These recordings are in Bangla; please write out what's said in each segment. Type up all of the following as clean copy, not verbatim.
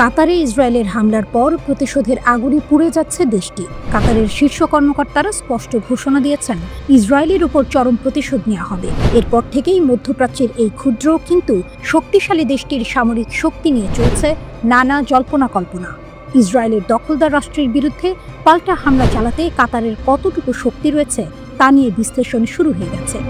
কাতারে ইসরায়েলের হামলার পর প্রতিশোধের আগুনে পুড়ে যাচ্ছে দেশটি। কাতারের শীর্ষ কর্মকর্তারা স্পষ্ট ঘোষণা দিয়েছেন, ইসরায়েলের উপর চরম প্রতিশোধ নেওয়া হবে। এরপর থেকেই মধ্যপ্রাচ্যের এই ক্ষুদ্র কিন্তু শক্তিশালী দেশটির সামরিক শক্তি নিয়ে চলছে নানা জল্পনা কল্পনা। ইসরায়েলের দখলদার রাষ্ট্রের বিরুদ্ধে পাল্টা হামলা চালাতে কাতারের কতটুকু শক্তি রয়েছে তা নিয়ে বিশ্লেষণ শুরু হয়ে গেছে।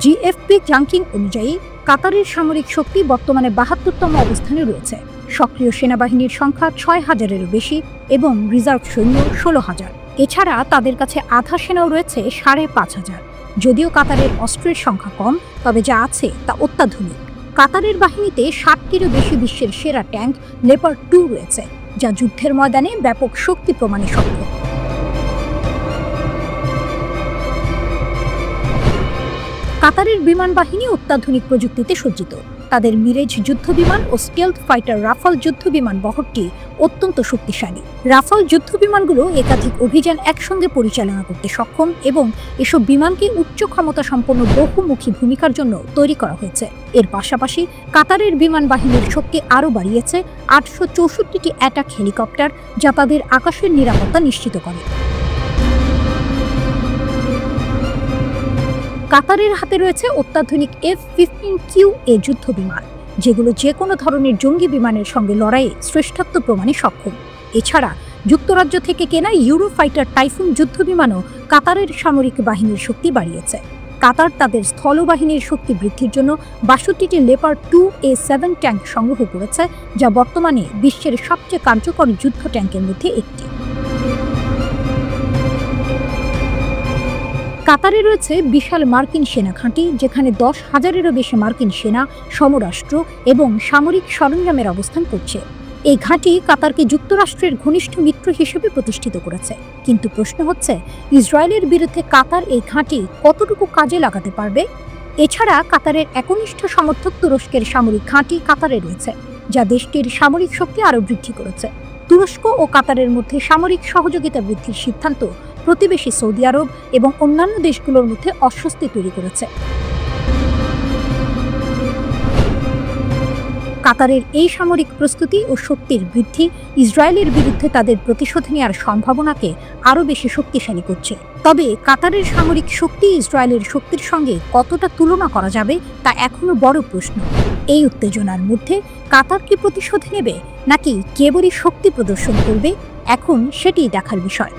জিএফপি র্যাঙ্কিং অনুযায়ী কাতারের সামরিক শক্তি বর্তমানে ৭২তম অবস্থানে রয়েছে। সক্রিয় সেনাবাহিনীর সংখ্যা ৬,০০০-এরও বেশি এবং রিজার্ভ সৈন্য ১৬,০০০। এছাড়া তাদের কাছে আধা সেনাও রয়েছে ৫,৫০০। যদিও কাতারের অস্ত্রের সংখ্যা কম, তবে যা আছে তা অত্যাধুনিক। কাতারের বাহিনীতে ৬০টিরও বেশি বিশ্বের সেরা ট্যাঙ্ক লেপার্ড 2 রয়েছে, যা যুদ্ধের ময়দানে ব্যাপক শক্তি প্রমাণে সক্ষম। কাতারের বিমান বাহিনী অত্যাধুনিক প্রযুক্তিতে সজ্জিত। তাদের মিরেজ যুদ্ধবিমান ও স্টেলথ ফাইটার রাফাল যুদ্ধবিমান বহরটি অত্যন্ত শক্তিশালী। রাফাল যুদ্ধবিমানগুলো একাধিক অভিযান একসঙ্গে পরিচালনা করতে সক্ষম এবং এসব বিমানকে উচ্চ ক্ষমতা সম্পন্ন বহুমুখী ভূমিকার জন্য তৈরি করা হয়েছে। এর পাশাপাশি কাতারের বিমান বাহিনীর শক্তি আরও বাড়িয়েছে ৮৬৪টি অ্যাটাক হেলিকপ্টার, যা তাদের আকাশের নিরাপত্তা নিশ্চিত করে। কাতারের হাতে রয়েছে অত্যাধুনিক F-15QA যুদ্ধবিমান, যেগুলো যে কোনো ধরনের জঙ্গি বিমানের সঙ্গে লড়াইয়ে শ্রেষ্ঠত্ব প্রমাণে সক্ষম। এছাড়া যুক্তরাজ্য থেকে কেনা ইউরোফাইটার টাইফুন যুদ্ধবিমানও কাতারের সামরিক বাহিনীর শক্তি বাড়িয়েছে। কাতার তাদের স্থলবাহিনীর শক্তি বৃদ্ধির জন্য ৬২টি লেপার্ড 2A7 ট্যাঙ্ক সংগ্রহ করেছে, যা বর্তমানে বিশ্বের সবচেয়ে কার্যকর যুদ্ধ ট্যাঙ্কের মধ্যে একটি। কাতারে রয়েছে বিশাল মার্কিন সেনা ঘাঁটি, যেখানে ১০,০০০-এরও বেশি মার্কিন সেনা, সমরাস্ত্র এবং সামরিক সরঞ্জামের অবস্থান করছে। এই ঘাঁটি কাতারকে যুক্তরাষ্ট্রের ঘনিষ্ঠ মিত্র হিসেবে প্রতিষ্ঠিত করেছে। কিন্তু প্রশ্ন হচ্ছে, ইসরায়েলের বিরুদ্ধে কাতার এই ঘাঁটি কতটুকু কাজে লাগাতে পারবে? এছাড়া কাতারের একনিষ্ঠ সমর্থক তুরস্কের সামরিক ঘাঁটি কাতারে রয়েছে, যা দেশটির সামরিক শক্তি আরও বৃদ্ধি করেছে। তুরস্ক ও কাতারের মধ্যে সামরিক সহযোগিতা বৃদ্ধির সিদ্ধান্ত প্রতিবেশী সৌদি আরব এবং অন্যান্য দেশগুলোর মধ্যে অস্বস্তি তৈরি করেছে। কাতারের এই সামরিক প্রস্তুতি ও শক্তির বৃদ্ধি ইসরায়েলের বিরুদ্ধে তাদের প্রতিশোধ নেওয়ার সম্ভাবনাকে আরও বেশি শক্তিশালী করছে। তবে কাতারের সামরিক শক্তি ইসরায়েলের শক্তির সঙ্গে কতটা তুলনা করা যাবে তা এখনও বড় প্রশ্ন। এই উত্তেজনার মধ্যে কাতার কি প্রতিশোধ নেবে নাকি কেবলই শক্তি প্রদর্শন করবে, এখন সেটিই দেখার বিষয়।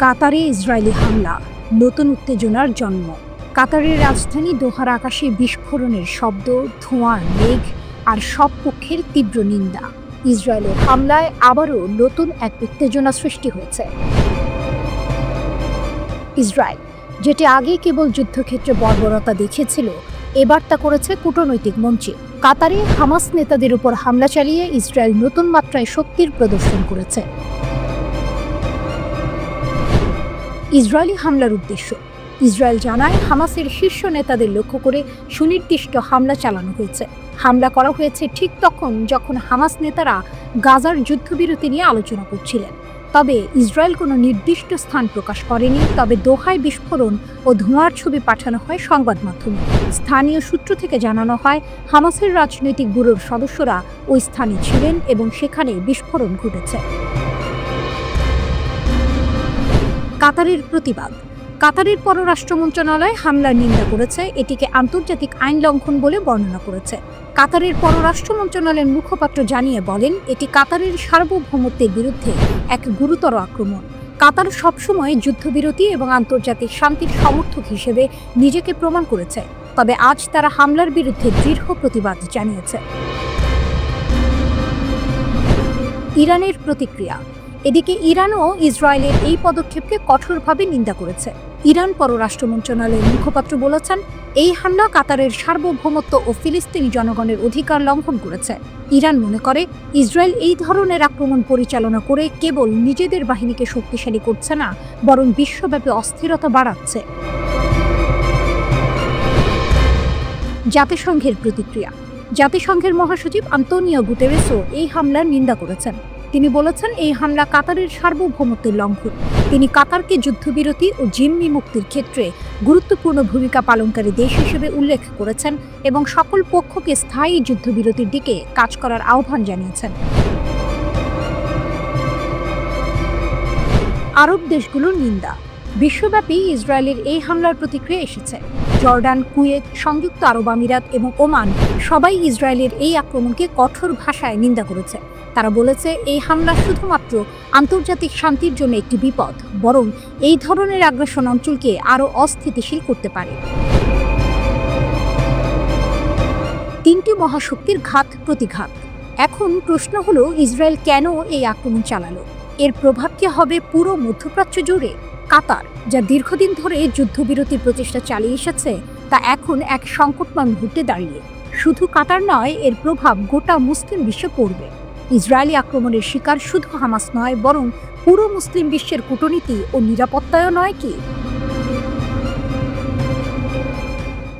কাতারে ইসরায়েলি হামলা, নতুন উত্তেজনার জন্ম। কাতারের রাজধানী দোহার আকাশে বিস্ফোরণের শব্দ, ধোঁয়ার মেঘ আর সব পক্ষের তীব্র নিন্দা। ইসরায়েলের হামলায় আবারও নতুন এক উত্তেজনা সৃষ্টি হয়েছে। ইসরায়েল, যেটি আগে কেবল যুদ্ধক্ষেত্রে বর্বরতা দেখিয়েছিল, এবার তা করেছে কূটনৈতিক মঞ্চে। কাতারে হামাস নেতাদের উপর হামলা চালিয়ে ইসরায়েল নতুন মাত্রায় শক্তির প্রদর্শন করেছে। ইসরায়েলি হামলার উদ্দেশ্য। ইসরায়েল জানায়, হামাসের শীর্ষ নেতাদের লক্ষ্য করে সুনির্দিষ্ট হামলা চালানো হয়েছে। হামলা করা হয়েছে ঠিক তখন যখন হামাস নেতারা গাজার যুদ্ধবিরতি নিয়ে আলোচনা করছিলেন। তবে ইসরায়েল কোনো নির্দিষ্ট স্থান প্রকাশ করেনি। তবে দোহায় বিস্ফোরণ ও ধোঁয়ার ছবি পাঠানো হয় সংবাদ মাধ্যমে। স্থানীয় সূত্র থেকে জানানো হয়, হামাসের রাজনৈতিক ব্যুরোর সদস্যরা ওই স্থানে ছিলেন এবং সেখানে বিস্ফোরণ ঘটেছে। কাতারের প্রতিবাদ। কাতারের পররাষ্ট্র মন্ত্রণালয় হামলার নিন্দা করেছে, এটিকে আন্তর্জাতিক আইন লঙ্ঘন বলে বর্ণনা করেছে। কাতারের পররাষ্ট্র মন্ত্রণালয়ের মুখপাত্র জানিয়ে বলেন, এটি কাতারের সার্বভৌমত্বের বিরুদ্ধে এক গুরুতর আক্রমণ। কাতার সবসময় যুদ্ধবিরতি এবং আন্তর্জাতিক শান্তির সমর্থক হিসেবে নিজেকে প্রমাণ করেছে, তবে আজ তারা হামলার বিরুদ্ধে দৃঢ় প্রতিবাদ জানিয়েছে। ইরানের প্রতিক্রিয়া। এদিকে ইরানও ইসরায়েলের এই পদক্ষেপকে কঠোরভাবে নিন্দা করেছে। ইরান পররাষ্ট্র মন্ত্রণালয়ের মুখপাত্র বলেছেন, এই হামলা কাতারের সার্বভৌমত্ব ও ফিলিস্তিনি জনগণের অধিকার লঙ্ঘন করেছে। ইরান মনে করে, ইসরায়েল এই ধরনের আক্রমণ পরিচালনা করে কেবল নিজেদের বাহিনীকে শক্তিশালী করছে না, বরং বিশ্বব্যাপী অস্থিরতা বাড়াচ্ছে। জাতিসংঘের প্রতিক্রিয়া। জাতিসংঘের মহাসচিব আন্তোনিও গুতেরেসও এই হামলার নিন্দা করেছেন। তিনি বলেছেন এই হামলা কাতারের সার্বভৌমত্বের লঙ্ঘন। তিনি কাতারকে যুদ্ধবিরতি ও জিম্মি মুক্তির ক্ষেত্রে গুরুত্বপূর্ণ ভূমিকা পালনকারী দেশ হিসেবে উল্লেখ করেছেন এবং সকল পক্ষকে স্থায়ী যুদ্ধবিরতির দিকে কাজ করার আহ্বান জানিয়েছেন। আরব দেশগুলোর নিন্দা। বিশ্বব্যাপী ইসরায়েলের এই হামলার প্রতিক্রিয়া এসেছে। জর্ডান, কুয়েত, সংযুক্ত আরব আমিরাত এবং ওমান সবাই ইসরায়েলের এই আক্রমণকে কঠোর ভাষায় নিন্দা করেছে। তারা বলেছে এই হামলা শুধুমাত্র আন্তর্জাতিক শান্তির জন্য একটি বিপদ, বরং এই ধরনের আগ্রাসন অঞ্চলকে আরও অস্থিতিশীল করতে পারে। তিনটি মহাশক্তির ঘাত প্রতিঘাত। এখন প্রশ্ন হলো, ইসরায়েল কেন এই আক্রমণ চালালো? এর প্রভাব কি হবে পুরো মধ্যপ্রাচ্য জুড়ে? কাতার, যা দীর্ঘদিন ধরে যুদ্ধবিরতির প্রচেষ্টা চালিয়ে এসেছে, তা এখন এক সংকটময় মুহূর্তে দাঁড়িয়ে। শুধু কাতার নয়, এর প্রভাব গোটা মুসলিম বিশ্বে পড়বে। ইসরায়েলি আক্রমণের শিকার শুধু হামাস নয়, বরং পুরো মুসলিম বিশ্বের কূটনীতি ও নিরাপত্তাও নয় কি?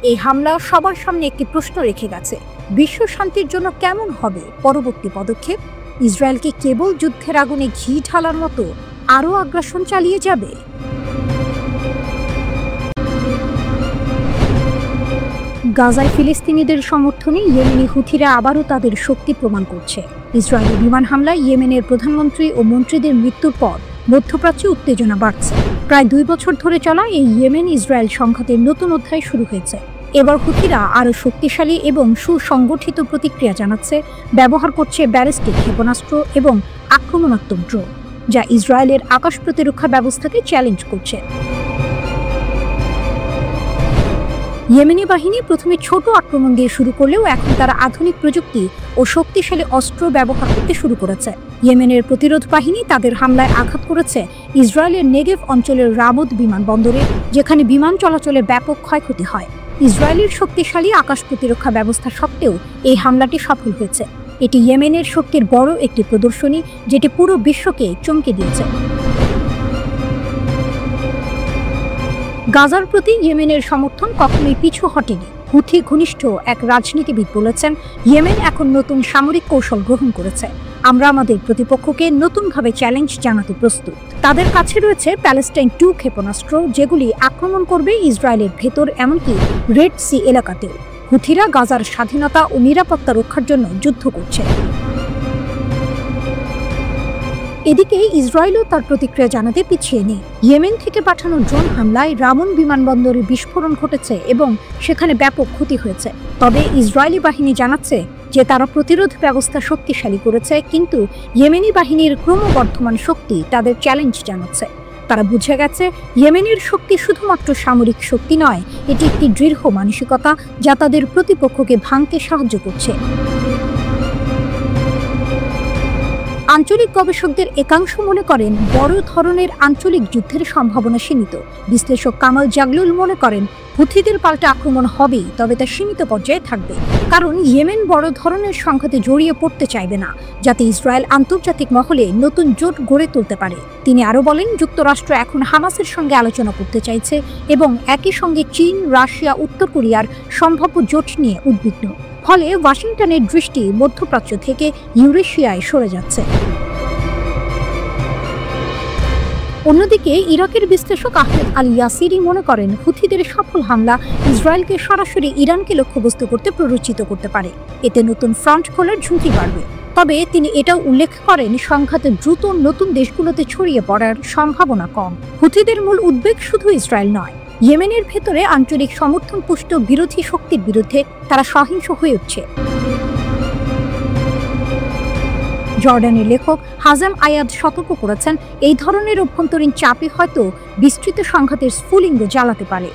এই হামলা সবার সামনে একটি প্রশ্ন রেখে গেছে, বিশ্ব শান্তির জন্য কেমন হবে পরবর্তী পদক্ষেপ? ইসরায়েল কি কেবল যুদ্ধের আগুনে ঘি ঢালার মতো আরও আগ্রাসন চালিয়ে যাবে? গাজায় ফিলিস্তিনিদের সমর্থনে ইয়েমেনি হুথিরা আবারও তাদের শক্তি প্রমাণ করছে। ইসরায়েলি বিমান হামলায় ইয়েমেনের প্রধানমন্ত্রী ও মন্ত্রীদের মৃত্যুর পর মধ্যপ্রাচ্যে উত্তেজনা বাড়ছে। প্রায় 2 বছর ধরে চলা এই ইয়েমেন ইসরায়েল সংঘাতের নতুন অধ্যায় শুরু হয়েছে। এবার হুথিরা আরও শক্তিশালী এবং সুসংগঠিত প্রতিক্রিয়া জানাচ্ছে, ব্যবহার করছে ব্যালিস্টিক ক্ষেপণাস্ত্র এবং আক্রমণাত্মক ড্রোন, যা ইসরায়েলের আকাশ প্রতিরক্ষা ব্যবস্থাকে চ্যালেঞ্জ করছে। ইয়েমেনি বাহিনী প্রথমে ছোট আক্রমণ দিয়ে শুরু করলেও এখন তারা আধুনিক প্রযুক্তি ও শক্তিশালী অস্ত্র ব্যবহার করতে শুরু করেছে। ইয়েমেনের প্রতিরোধ বাহিনী তাদের হামলায় আঘাত করেছে ইসরায়েলের নেগেভ অঞ্চলের রামদ বিমানবন্দরে, যেখানে বিমান চলাচলে ব্যাপক ক্ষয়ক্ষতি হয়। ইসরায়েলের শক্তিশালী আকাশ প্রতিরক্ষা ব্যবস্থা সত্ত্বেও এই হামলাটি সফল হয়েছে। এটি ইয়েমেনের শক্তির বড় একটি প্রদর্শনী, যেটি পুরো বিশ্বকে চমকে দিয়েছে। গাজার প্রতি ইয়েমেনের সমর্থন কখনোই পিছু হটেনি। হুথি ঘনিষ্ঠ এক রাজনীতিবিদ বলেছেন, ইয়েমেন এখন নতুন সামরিক কৌশল গ্রহণ করেছে। আমরা আমাদের প্রতিপক্ষকে নতুনভাবে চ্যালেঞ্জ জানাতে প্রস্তুত। তাদের কাছে রয়েছে প্যালেস্টাইন 2 ক্ষেপণাস্ত্র, যেগুলি আক্রমণ করবে ইসরায়েলের ভেতর, এমনকি রেড সি এলাকাতেও। হুথিরা গাজার স্বাধীনতা ও নিরাপত্তা রক্ষার জন্য যুদ্ধ করছে। এদিকে ইসরায়েলও তার প্রতিক্রিয়া জানাতে পিছিয়ে নেই। ইয়েমেন থেকে পাঠানো ড্রোন হামলায় রামন বিমানবন্দরে বিস্ফোরণ ঘটেছে এবং সেখানে ব্যাপক ক্ষতি হয়েছে। তবে ইসরায়েলি বাহিনী জানাচ্ছে যে তারা প্রতিরোধ ব্যবস্থা শক্তিশালী করেছে, কিন্তু ইয়েমেনি বাহিনীর ক্রমবর্ধমান শক্তি তাদের চ্যালেঞ্জ জানাচ্ছে। তারা বুঝে গেছে, ইয়েমেনের শক্তি শুধুমাত্র সামরিক শক্তি নয়, এটি একটি দৃঢ় মানসিকতা যা তাদের প্রতিপক্ষকে ভাঙতে সাহায্য করছে। আঞ্চলিক গবেষকদের একাংশ মনে করেন বড় ধরনের আঞ্চলিক যুদ্ধের সম্ভাবনা সীমিত। বিশ্লেষক কামাল জাগলুল মনে করেন হুথিদের পাল্টা আক্রমণ হবেই, তবে তা সীমিত পর্যায়ে থাকবে, কারণ ইয়েমেন বড় ধরনের সংঘাতে জড়িয়ে পড়তে চাইবে না, যাতে ইসরায়েল আন্তর্জাতিক মহলে নতুন জোট গড়ে তুলতে পারে। তিনি আরও বলেন, যুক্তরাষ্ট্র এখন হামাসের সঙ্গে আলোচনা করতে চাইছে এবং একই সঙ্গে চীন, রাশিয়া, উত্তর কোরিয়ার সম্ভাব্য জোট নিয়ে উদ্বিগ্ন। ফলে ওয়াশিংটনের দৃষ্টি মধ্যপ্রাচ্য থেকে ইউরেশিয়ায় সরে যাচ্ছে। অন্যদিকে ইরাকের বিশ্লেষক আহমেদ আল ইয়াসিরি মনে করেন, হুথিদের সফল হামলা ইসরায়েলকে সরাসরি ইরানকে লক্ষ্যবস্তু করতে প্ররোচিত করতে পারে। এতে নতুন ফ্রন্ট খোলার ঝুঁকি বাড়বে। তবে তিনি এটাও উল্লেখ করেন, সংঘাতে দ্রুত নতুন দেশগুলোতে ছড়িয়ে পড়ার সম্ভাবনা কম। হুথিদের মূল উদ্বেগ শুধু ইসরায়েল নয়, ইয়েমেনের ভেতরে আঞ্চলিক সমর্থন পুষ্ট বিরোধী শক্তির বিরুদ্ধে তারা সহিংস হয়ে উঠছে। জর্ডানের লেখক হাজাম আয়াদ সতর্ক করেছেন, এই ধরনের অভ্যন্তরীণ চাপে হয়তো বিস্তৃত সংঘাতের স্ফুলিঙ্গ জ্বালাতে পারে।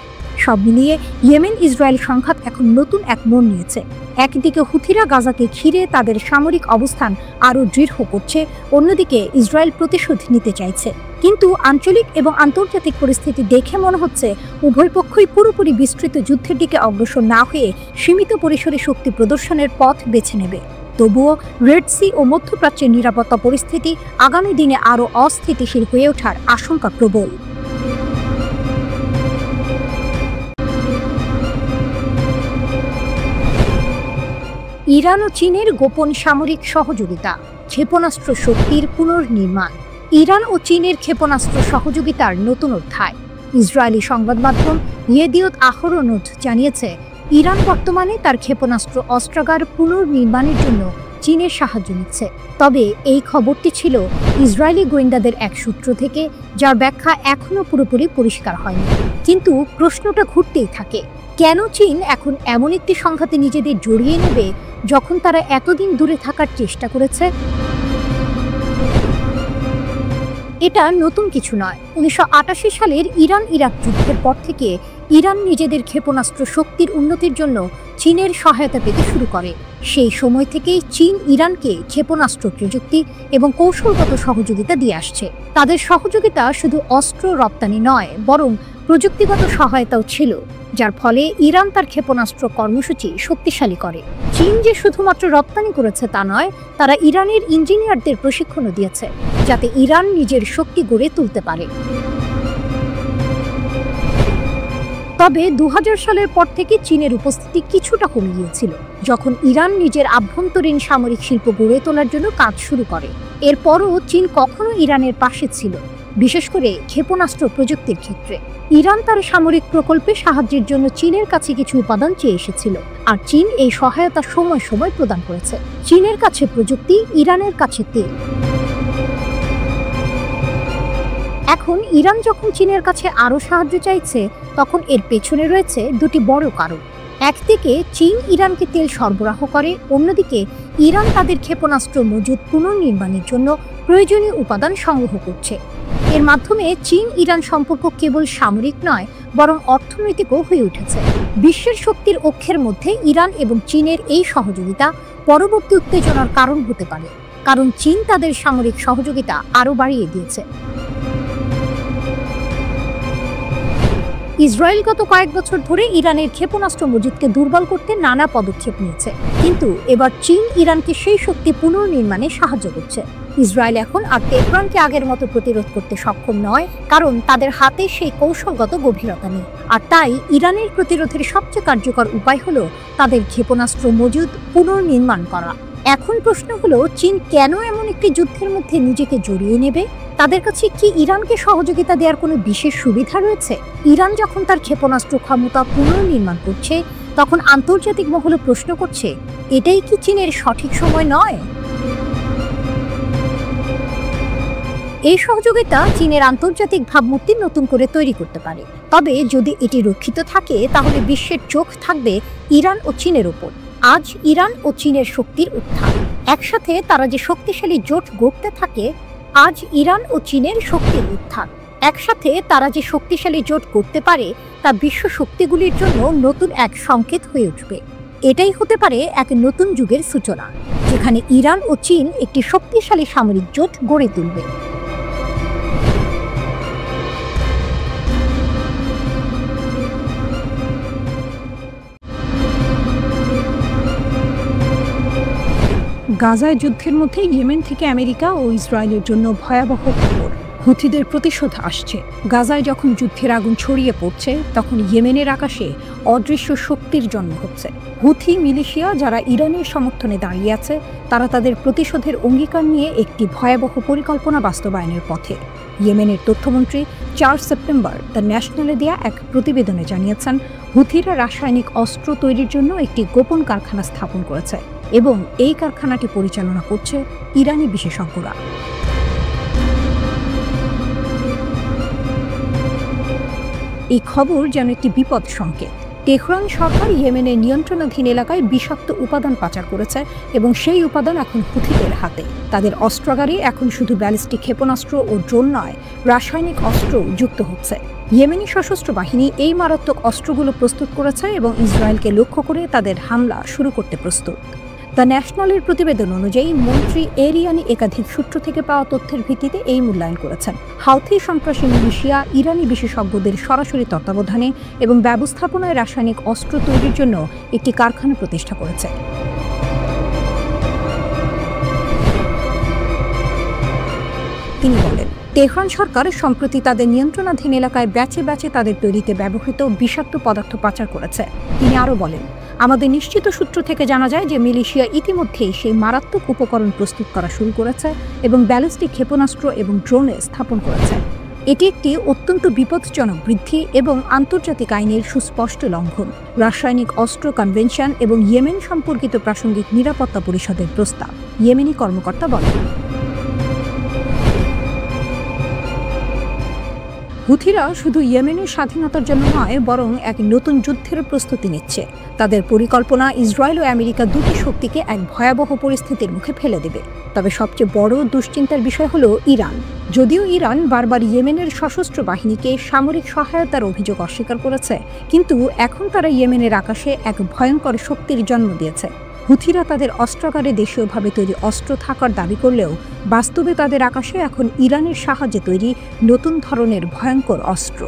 সব মিলিয়ে ইয়েমেন ইসরায়েল সংঘাত এখন নতুন এক মোড় নিয়েছে। একদিকে হুথিরা গাজাকে ঘিরে তাদের সামরিক অবস্থান আরও দৃঢ় করছে, অন্যদিকে ইসরায়েল প্রতিশোধ নিতে চাইছে। কিন্তু আঞ্চলিক এবং আন্তর্জাতিক পরিস্থিতি দেখে মনে হচ্ছে উভয় পক্ষই পুরোপুরি বিস্তৃত যুদ্ধের দিকে অগ্রসর না হয়ে সীমিত পরিসরে শক্তি প্রদর্শনের পথ বেছে নেবে। তবুও রেড সি ও মধ্যপ্রাচ্যের নিরাপত্তা পরিস্থিতি আগামী দিনে আরও অস্থিতিশীল হয়ে ওঠার আশঙ্কা প্রবল। ইরান ও চীনের গোপন সামরিক সহযোগিতা। ক্ষেপণাস্ত্র শক্তির পুনর্নির্মাণ, ইরান ও চীনের ক্ষেপণাস্ত্র সহযোগিতার নতুন অধ্যায়। ইসরায়েলি সংবাদ মাধ্যম ইয়েদিওত আহরোনোত জানিয়েছে, ইরান বর্তমানে তার ক্ষেপণাস্ত্র অস্ত্রাগার পুনর্নির্মাণের জন্য চীনের সাহায্য নিচ্ছে। তবে এই খবরটি ছিল ইসরায়েলি গোয়েন্দাদের এক সূত্র থেকে, যার ব্যাখ্যা এখনও পুরোপুরি পরিষ্কার হয়নি। কিন্তু প্রশ্নটা ঘুরতেই থাকে, কেন চীন এখন এমন একটি সংঘাতে নিজেদের জড়িয়ে নেবে যখন তারা এতদিন দূরে থাকার চেষ্টা করেছে? এটা নতুন কিছু নয়। 1988 সালের ইরান ইরাক যুদ্ধের পর থেকে ইরান নিজেদের ক্ষেপণাস্ত্র শক্তির উন্নতির জন্য চীনের সহায়তা পেতে শুরু করে। সেই সময় থেকেই চীন ইরানকে ক্ষেপণাস্ত্র প্রযুক্তি এবং কৌশলগত সহযোগিতা দিয়ে আসছে। তাদের সহযোগিতা শুধু অস্ত্র রপ্তানি নয়, বরং প্রযুক্তিগত সহায়তাও ছিল, যার ফলে ইরান তার ক্ষেপণাস্ত্র কর্মসূচি শক্তিশালী করে। চীন যে শুধুমাত্র রপ্তানি করেছে তা নয়, তারা ইরানের ইঞ্জিনিয়ারদের প্রশিক্ষণও দিয়েছে, যাতে ইরান নিজের শক্তি গড়ে তুলতে পারে। তবে 2000 সালের পর থেকে চীনের উপস্থিতি কিছুটা কমে গিয়েছিল, যখন ইরান নিজের আভ্যন্তরীণ সামরিক শিল্প গড়ে তোলার জন্য কাজ শুরু করে। এরপরও চীন কখনো ইরানের পাশে ছিল, বিশেষ করে ক্ষেপণাস্ত্র প্রযুক্তির ক্ষেত্রে। ইরান তার সামরিক প্রকল্পে সাহায্যের জন্য চীনের কাছে কিছু উপাদান চেয়ে এসেছিল, আর চীন এই সহায়তা সময় সময় প্রদান করেছে। চীনের কাছে প্রযুক্তি, ইরানের কাছে তেল। এখন ইরান যখন চীনের কাছে আরও সাহায্য চাইছে, তখন এর পেছনে রয়েছে দুটি বড় কারণ। একদিকে চীন ইরানকে তেল সরবরাহ করে, অন্যদিকে ইরান তাদের ক্ষেপণাস্ত্র মজুদ পুনর্নির্মাণের জন্য প্রয়োজনীয় উপাদান সংগ্রহ করছে। এর মাধ্যমে চীন ইরান সম্পর্ক কেবল সামরিক নয়, বরং অর্থনৈতিকও হয়ে উঠেছে। বিশ্বের শক্তির অক্ষের মধ্যে ইরান এবং চীনের এই সহযোগিতা পরবর্তী উত্তেজনার কারণ হতে পারে, কারণ চীন তাদের সামরিক সহযোগিতা আরও বাড়িয়ে দিয়েছে। ইসরায়েল গত কয়েক বছর ধরে ইরানের ক্ষেপণাস্ত্র মজুদকে দুর্বল করতে নানা পদক্ষেপ নিয়েছে, কিন্তু এবার চীন ইরানকে সেই শক্তি পুনর্নির্মাণে সাহায্য করছে। ইসরায়েল এখন আর তেহরানকে আগের মতো প্রতিরোধ করতে সক্ষম নয়, কারণ তাদের হাতে সেই কৌশলগত গভীরতা নেই। আর তাই ইরানের প্রতিরোধের সবচেয়ে কার্যকর উপায় হলো তাদের ক্ষেপণাস্ত্র মজুদ পুনর্নির্মাণ করা। এখন প্রশ্ন হলো, চীন কেন এমন একটি যুদ্ধের মধ্যে নিজেকে জড়িয়ে নেবে? তাদের কাছে কি ইরানকে সহযোগিতা দেওয়ার কোনো বিশেষ সুবিধা রয়েছে? ইরান যখন তার ক্ষেপণাস্ত্র ক্ষমতা পুনর্নির্মাণ করছে, তখন আন্তর্জাতিক মহল প্রশ্ন করছে, এটাই কি চীনের সঠিক সময় নয়? এই সহযোগিতা চীনের আন্তর্জাতিক ভাবমূর্তি নতুন করে তৈরি করতে পারে। তবে যদি এটি রক্ষিত থাকে, তাহলে বিশ্বের চোখ থাকবে ইরান ও চীনের ওপর। আজ ইরান ও চীনের শক্তির উত্থান, একসাথে তারা যে শক্তিশালী জোট গড়তে থাকে, আজ ইরান ও চীনের শক্তির উত্থান, একসাথে তারা যে শক্তিশালী জোট করতে পারে, তা বিশ্ব শক্তিগুলির জন্য নতুন এক সংকেত হয়ে উঠবে। এটাই হতে পারে এক নতুন যুগের সূচনা, যেখানে ইরান ও চীন একটি শক্তিশালী সামরিক জোট গড়ে তুলবে। গাজায় যুদ্ধের মধ্যে ইয়েমেন থেকে আমেরিকা ও ইসরায়েলের জন্য ভয়াবহ খবর। হুথিদের প্রতিশোধ আসছে। গাজায় যখন যুদ্ধের আগুন ছড়িয়ে পড়ছে, তখন ইয়েমেনের আকাশে অদৃশ্য শক্তির জন্ম হচ্ছে। হুথি মিলিশিয়া, যারা ইরানের সমর্থনে দাঁড়িয়ে আছে, তারা তাদের প্রতিশোধের অঙ্গীকার নিয়ে একটি ভয়াবহ পরিকল্পনা বাস্তবায়নের পথে। ইয়েমেনের তথ্যমন্ত্রী 4 সেপ্টেম্বর দ্য ন্যাশনালে দেয়া এক প্রতিবেদনে জানিয়েছেন, হুথিরা রাসায়নিক অস্ত্র তৈরির জন্য একটি গোপন কারখানা স্থাপন করেছে এবং এই কারখানাটি পরিচালনা করছে ইরানি বিশেষজ্ঞরা। এই খবর যেন একটি বিপদ সংকেত। তেহরান সরকার ইয়েমেনের নিয়ন্ত্রণাধীন এলাকায় বিষাক্ত উপাদান পাচার করেছে এবং সেই উপাদান এখন হুথিদের হাতে। তাদের অস্ত্রাগারে এখন শুধু ব্যালিস্টিক ক্ষেপণাস্ত্র ও ড্রোন নয়, রাসায়নিক অস্ত্রও যুক্ত হচ্ছে। ইয়েমেনি সশস্ত্র বাহিনী এই মারাত্মক অস্ত্রগুলো প্রস্তুত করেছে এবং ইসরায়েলকে লক্ষ্য করে তাদের হামলা শুরু করতে প্রস্তুত। দ্য ন্যাশনালের প্রতিবেদন অনুযায়ী মন্ত্রী এরিয়ানি একাধিক সূত্র থেকে পাওয়া তথ্যের ভিত্তিতে এই মূল্যায়ন করেছেন। হাউথি সন্ত্রাসী মিলিশিয়া ইরানি বিশেষজ্ঞদের সরাসরি তত্ত্বাবধানে এবং ব্যবস্থাপনায় রাসায়নিক অস্ত্র তৈরির জন্য একটি কারখানা প্রতিষ্ঠা করেছে। তিনি বলেন, তেহরান সরকার সম্প্রতি তাদের নিয়ন্ত্রণাধীন এলাকায় ব্যাচে ব্যাচে তাদের তৈরিতে ব্যবহৃত বিষাক্ত পদার্থ পাচার করেছে। তিনি আরও বলেন, আমাদের নিশ্চিত সূত্র থেকে জানা যায় যে মিলিশিয়া ইতিমধ্যেই সেই মারাত্মক উপকরণ প্রস্তুত করা শুরু করেছে এবং ব্যালিস্টিক ক্ষেপণাস্ত্র এবং ড্রোনে স্থাপন করেছে। এটি একটি অত্যন্ত বিপজ্জনক বৃদ্ধি এবং আন্তর্জাতিক আইনের সুস্পষ্ট লঙ্ঘন। রাসায়নিক অস্ত্র কনভেনশন এবং ইয়েমেন সম্পর্কিত প্রাসঙ্গিক নিরাপত্তা পরিষদের প্রস্তাব, ইয়েমেনি কর্মকর্তা বলেন। হুথিরা শুধু ইয়েমেনের স্বাধীনতার জন্য নয়, বরং এক নতুন যুদ্ধের প্রস্তুতি নিচ্ছে। তাদের পরিকল্পনা ইসরায়েল ও আমেরিকা দুটি শক্তিকে এক ভয়াবহ পরিস্থিতির মুখে ফেলে দেবে। তবে সবচেয়ে বড় দুশ্চিন্তার বিষয় হলো ইরান। যদিও ইরান বারবার ইয়েমেনের সশস্ত্র বাহিনীকে সামরিক সহায়তার অভিযোগ অস্বীকার করেছে, কিন্তু এখন তারা ইয়েমেনের আকাশে এক ভয়ঙ্কর শক্তির জন্ম দিয়েছে। হুথিরা তাদের অস্ত্রাগারে দেশীয়ভাবে তৈরি অস্ত্র থাকার দাবি করলেও বাস্তবে তাদের আকাশে এখন ইরানের সাহায্যে তৈরি নতুন ধরনের ভয়ঙ্কর অস্ত্র।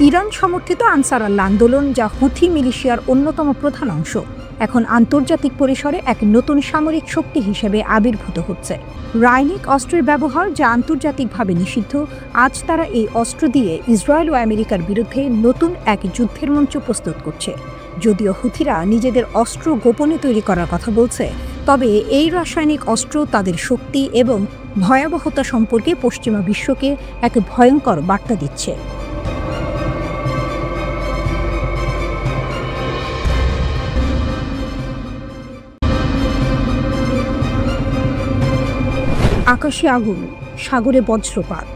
ইরান সমর্থিত আনসার আল্লাহ আন্দোলন, যা হুথি মিলিশিয়ার অন্যতম প্রধান অংশ, এখন আন্তর্জাতিক পরিসরে এক নতুন সামরিক শক্তি হিসেবে আবির্ভূত হচ্ছে। রাসায়নিক অস্ত্রের ব্যবহার, যা আন্তর্জাতিকভাবে নিষিদ্ধ, আজ তারা এই অস্ত্র দিয়ে ইসরায়েল ও আমেরিকার বিরুদ্ধে নতুন এক যুদ্ধের মঞ্চ প্রস্তুত করছে। যদিও হুথিরা নিজেদের অস্ত্র গোপনে তৈরি করার কথা বলছে, তবে এই রাসায়নিক অস্ত্র তাদের শক্তি এবং ভয়াবহতা সম্পর্কে পশ্চিমা বিশ্বকে এক ভয়ঙ্কর বার্তা দিচ্ছে। আকাশে আগুন, সাগরে বজ্রপাত।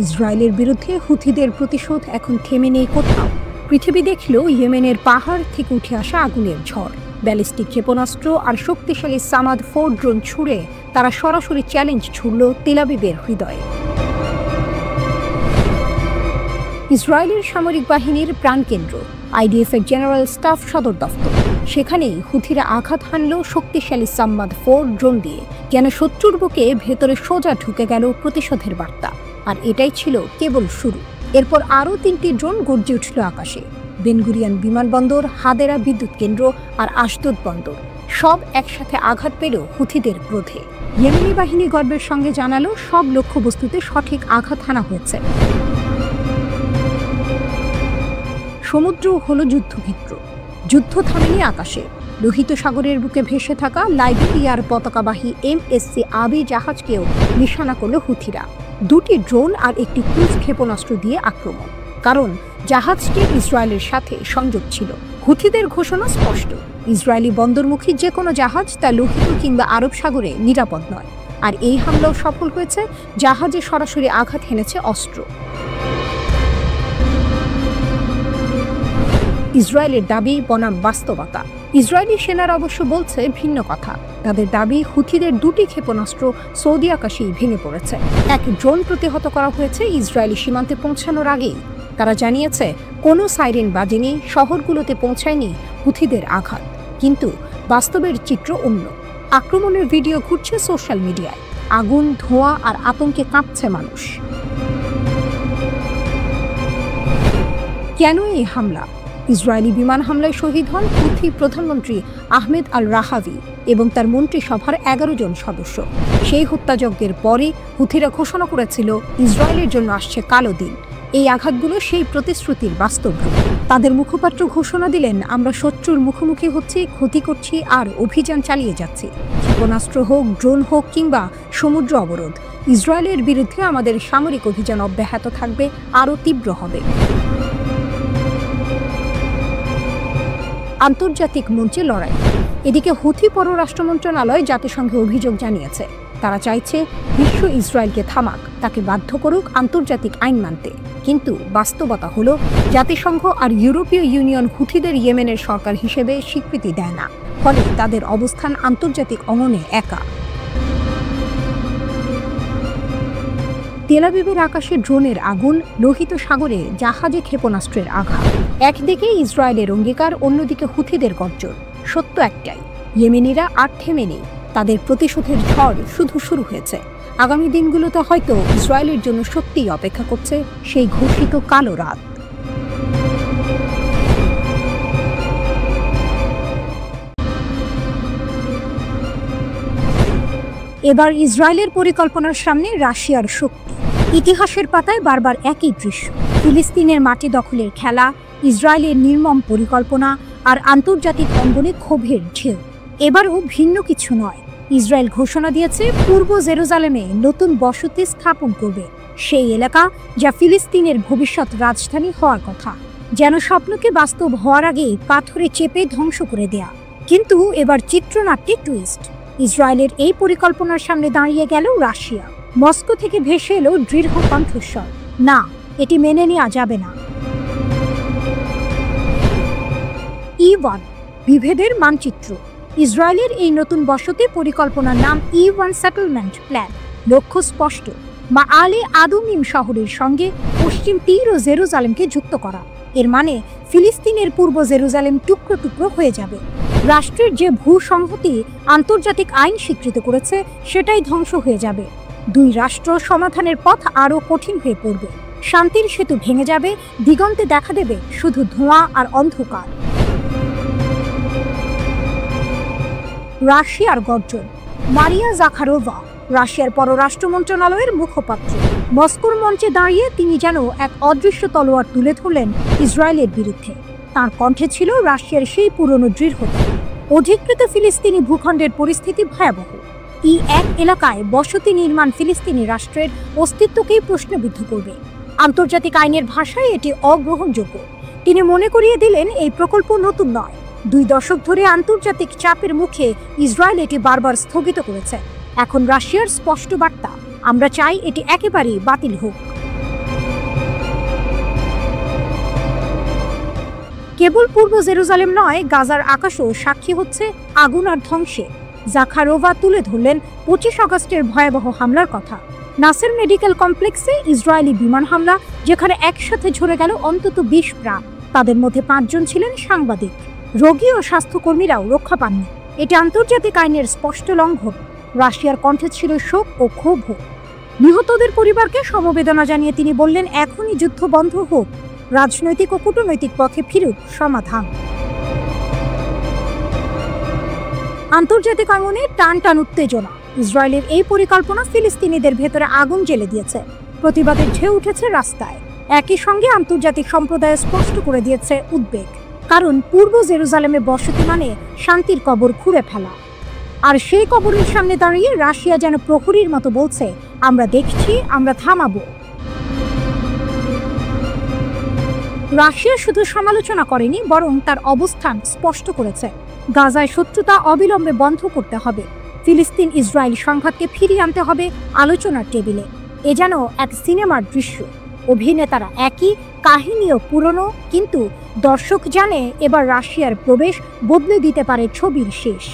ইসরায়েলের বিরুদ্ধে হুথিদের প্রতিশোধ এখন থেমে নেই কোথাও। পৃথিবী দেখলেও ইয়েমেনের পাহাড় থেকে উঠে আসা আগুনের ঝড়, ব্যালিস্টিক ক্ষেপণাস্ত্র আর শক্তিশালী সামাদ 4 ড্রোন ছুড়ে তারা সরাসরি চ্যালেঞ্জ ছুড়ল তেল আবিবের হৃদয়ে। ইসরায়েলের সামরিক বাহিনীর প্রাণকেন্দ্র, আইডিএফের জেনারেল স্টাফ সদর দফতর, সেখানেই হুথিরা আঘাত হানল শক্তিশালী সাম্মাদ 4 ড্রোন দিয়ে। যেন শত্রুর বুকে ভেতরে সোজা ঢুকে গেল প্রতিশোধের বার্তা। আর এটাই ছিল কেবল শুরু। এরপর আরও 3টি ড্রোন গর্জে উঠল আকাশে। বেনগুরিয়ান বিমানবন্দর, হাদেরা বিদ্যুৎ কেন্দ্র আর আশদোদ বন্দর সব একসাথে আঘাত পেল হুথিদের ক্রোধে। ইয়েমেনি বাহিনী গর্বের সঙ্গে জানালো, সব লক্ষ্যবস্তুতে সঠিক আঘাত হানা হয়েছে। সমুদ্র হলো যুদ্ধক্ষেত্র। যুদ্ধ থামেনি আকাশে। লোহিত সাগরের বুকে ভেসে থাকা লাইবেরিয়ার পতাকাবাহী MSC আবি জাহাজকেও নিশানা করল হুথিরা। 2টি ড্রোন আর একটি ক্রুজ ক্ষেপণাস্ত্র দিয়ে আক্রমণ, কারণ জাহাজটি ইসরায়েলের সাথে সংযোগ ছিল। হুথিদের ঘোষণা স্পষ্ট, ইসরায়েলি বন্দরমুখী যে কোনো জাহাজ তা লোহিত কিংবা আরব সাগরে নিরাপদ নয়। আর এই হামলাও সফল হয়েছে। জাহাজে সরাসরি আঘাত হেনেছে অস্ত্র। ইসরায়েলের দাবি বনাম বাস্তবতা। ইসরায়েলি সেনারা অবশ্য বলছে ভিন্ন কথা। তাদের দাবি, হুথিদের 2টি ক্ষেপণাস্ত্র সৌদি আকাশেই ভেঙে পড়েছে। এক ড্রোন প্রতিহত করা হয়েছে ইসরায়েলি সীমান্তে পৌঁছানোর আগেই। তারা জানিয়েছে কোনো সাইরেন বাজেনি, শহরগুলোতে পৌঁছায়নি হুথিদের আঘাত। কিন্তু বাস্তবের চিত্র অন্য। আক্রমণের ভিডিও ঘুরছে সোশ্যাল মিডিয়ায়। আগুন, ধোঁয়া আর আতঙ্কে কাঁপছে মানুষ। কেন এই হামলা? ইসরায়েলি বিমান হামলায় শহীদ হন হুথি প্রধানমন্ত্রী আহমেদ আল রাহাভি এবং তার মন্ত্রিসভার 11 জন সদস্য। সেই হত্যাযজ্ঞের পরে হুথিরা ঘোষণা করেছিল ইসরায়েলের জন্য আসছে কালো দিন। এই আঘাতগুলো সেই প্রতিশ্রুতির বাস্তব রূপ। তাদের মুখপাত্র ঘোষণা দিলেন, আমরা শত্রুর মুখোমুখি হচ্ছি, ক্ষতি করছি আর অভিযান চালিয়ে যাচ্ছি। ক্ষেপণাস্ত্র হোক, ড্রোন হোক কিংবা সমুদ্র অবরোধ, ইসরায়েলের বিরুদ্ধে আমাদের সামরিক অভিযান অব্যাহত থাকবে, আরও তীব্র হবে। আন্তর্জাতিক মঞ্চে লড়াই। এদিকে হুথি পররাষ্ট্র মন্ত্রণালয় জাতিসংঘে অভিযোগ জানিয়েছে। তারা চাইছে বিশ্ব ইসরায়েলকে থামাক, তাকে বাধ্য করুক আন্তর্জাতিক আইন মানতে। কিন্তু বাস্তবতা হলো, জাতিসংঘ আর ইউরোপীয় ইউনিয়ন হুথিদের ইয়েমেনের সরকার হিসেবে স্বীকৃতি দেয় না। ফলে তাদের অবস্থান আন্তর্জাতিক অঙ্গনে একা। তেল আবিবের আকাশে ড্রোনের আগুন, লোহিত সাগরে জাহাজে ক্ষেপণাস্ত্রের আঘাত। একদিকে ইসরায়েলের অঙ্গীকার, অন্যদিকে হুথিদের গর্জন। সত্য একটাই, ইয়েমেনিরা আর থেমে নেই। তাদের প্রতিশোধের ঝড় শুধু শুরু হয়েছে। আগামী দিনগুলোতে হয়তো ইসরায়েলের জন্য সত্যিই অপেক্ষা করছে সেই ঘোষিত কালো রাত। এবার ইসরায়েলের পরিকল্পনার সামনে রাশিয়ার শক্তি। ইতিহাসের পাতায় বারবার একই দৃশ্য। ফিলিস্তিনের মাটি দখলের খেলা, ইসরায়েলের নির্মম পরিকল্পনা আর আন্তর্জাতিক অঙ্গনে ক্ষোভের ঢেউ। এবারও ভিন্ন কিছু নয়। ইসরায়েল ঘোষণা দিয়েছে পূর্ব জেরুজালেমে নতুন বসতি স্থাপন করবে, সেই এলাকা যা ফিলিস্তিনের ভবিষ্যৎ রাজধানী হওয়ার কথা, যেন স্বপ্নকে বাস্তব হওয়ার আগেই পাথরে চেপে ধ্বংস করে দেয়া। কিন্তু এবার চিত্রনাট্যে টুইস্ট। ইসরায়েলের এই পরিকল্পনার সামনে দাঁড়িয়ে গেল রাশিয়া। মস্কো থেকে ভেসে এলো দৃঢ় কণ্ঠস্বর, না, এটি মেনে নেওয়া যাবে না। E1 বিভেদের মানচিত্র। ইসরায়েলের এই নতুন বসতি পরিকল্পনার নাম E1 সেটেলমেন্ট প্ল্যান। লক্ষ্য স্পষ্ট, মাআলে আদুমিম শহরের সঙ্গে পশ্চিম তীর ও জেরুজালেমকে যুক্ত করা। এর মানে ফিলিস্তিনের পূর্ব জেরুজালেম টুকরো টুকরো হয়ে যাবে। রাষ্ট্রের যে ভূসংহতি আন্তর্জাতিক আইন স্বীকৃত করেছে সেটাই ধ্বংস হয়ে যাবে। দুই রাষ্ট্র সমাধানের পথ আরও কঠিন হয়ে পড়বে। শান্তির সেতু ভেঙে যাবে, দিগন্তে দেখা দেবে শুধু ধোঁয়া আর অন্ধকার। রাশিয়ার গর্জন। মারিয়া জাখারোভা, রাশিয়ার পররাষ্ট্র মন্ত্রণালয়ের মুখপাত্র, মস্কোর মঞ্চে দাঁড়িয়ে তিনি যেন এক অদৃশ্য তলোয়ার তুলে ধরলেন ইসরায়েলের বিরুদ্ধে। তার কণ্ঠে ছিল রাশিয়ার সেই পুরনো দৃঢ়তা। অধিকৃত ফিলিস্তিনি ভূখণ্ডের পরিস্থিতি ভয়াবহ। E1 এলাকায় বসতি নির্মাণ ফিলিস্তিনি রাষ্ট্রের অস্তিত্বকেই প্রশ্নবিদ্ধ করবে। আন্তর্জাতিক আইনের ভাষায় এটি অগ্রহণযোগ্য। তিনি মনে করিয়ে দিলেন এই প্রকল্প নতুন নয়। 2 দশক ধরে আন্তর্জাতিক চাপের মুখে ইসরায়েল এটি বারবার স্থগিত করেছে। এখন রাশিয়ার স্পষ্ট বার্তা, আমরা চাই এটি একেবারেই বাতিল হোক। কেবল পূর্ব জেরুজালেম নয়, গাজার আকাশও সাক্ষী হচ্ছে আগুন আর ধ্বংসে। জাখারোভা তুলে ধরলেন 25 আগস্টের ভয়াবহ হামলার কথা। নাসের মেডিকেল কমপ্লেক্সে ইসরায়েলি বিমান হামলা, যেখানে একসাথে ঝরে গেল অন্তত 20 প্রাণ। তাদের মধ্যে 5 জন ছিলেন সাংবাদিক। রোগী ও স্বাস্থ্যকর্মীরাও রক্ষা পাননি। এটি আন্তর্জাতিক আইনের স্পষ্ট লঙ্ঘন। রাশিয়ার কণ্ঠে ছিল শোক ও ক্ষোভ। নিহতদের পরিবারকে সমবেদনা জানিয়ে তিনি বললেন, এখনই যুদ্ধ বন্ধ হোক, রাজনৈতিক ও কূটনৈতিক পথে ফিরুক সমাধান। আন্তর্জাতিক আঙ্গনে টান টান উত্তেজনা। ইসরায়েলের এই পরিকল্পনা ফিলিস্তিনিদের ভেতরে আগুন জ্বেলে দিয়েছে। প্রতিবাদের ঢেউ উঠেছে রাস্তায়। একই সঙ্গে আন্তর্জাতিক সম্প্রদায় স্পষ্ট করে দিয়েছে উদ্বেগ, কারণ পূর্ব জেরুজালেমে বসতি মানে শান্তির কবর খুঁড়ে ফেলা। আর সেই কবরের সামনে দাঁড়িয়ে রাশিয়া যেন প্রহরীর মতো বলছে, আমরা দেখছি, আমরা থামাবো। রাশিয়া শুধু সমালোচনা করেনি, বরং তার অবস্থান স্পষ্ট করেছে। গাজায় শত্রুতা অবিলম্বে বন্ধ করতে হবে। ফিলিস্তিন ইসরায়েল সংঘাতকে ফিরিয়ে আনতে হবে আলোচনার টেবিলে। এ যেন এক সিনেমার দৃশ্য। অভিনেতারা একই, কাহিনীও পুরনো, কিন্তু দর্শক জানে এবার রাশিয়ার প্রবেশ বদলে দিতে পারে ছবির শেষ।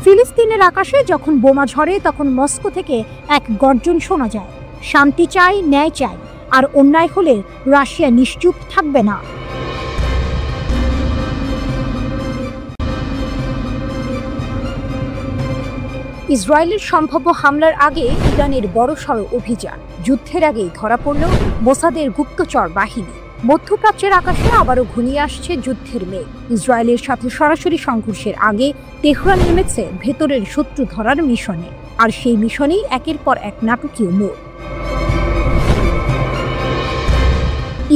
ফিলিস্তিনের আকাশে যখন বোমা ঝরে, তখন মস্কো থেকে এক গর্জন শোনা যায়, শান্তি চাই, ন্যায় চাই, আর অন্যায় হলে রাশিয়া নিশ্চুপ থাকবে না। ইসরায়েলের সম্ভাব্য হামলার আগে ইরানের বড়সড় অভিযান। যুদ্ধের আগেই ধরা পড়ল মোসাদের গুপ্তচর বাহিনী। মধ্যপ্রাচ্যের আকাশে আবারও ঘনিয়ে আসছে যুদ্ধের মেঘ। ইসরায়েলের সাথে সরাসরি সংঘর্ষের আগে তেহরান নেমেছে ভেতরের শত্রু ধরার মিশনে, আর সেই মিশনেই একের পর এক নাটকীয় মোড়।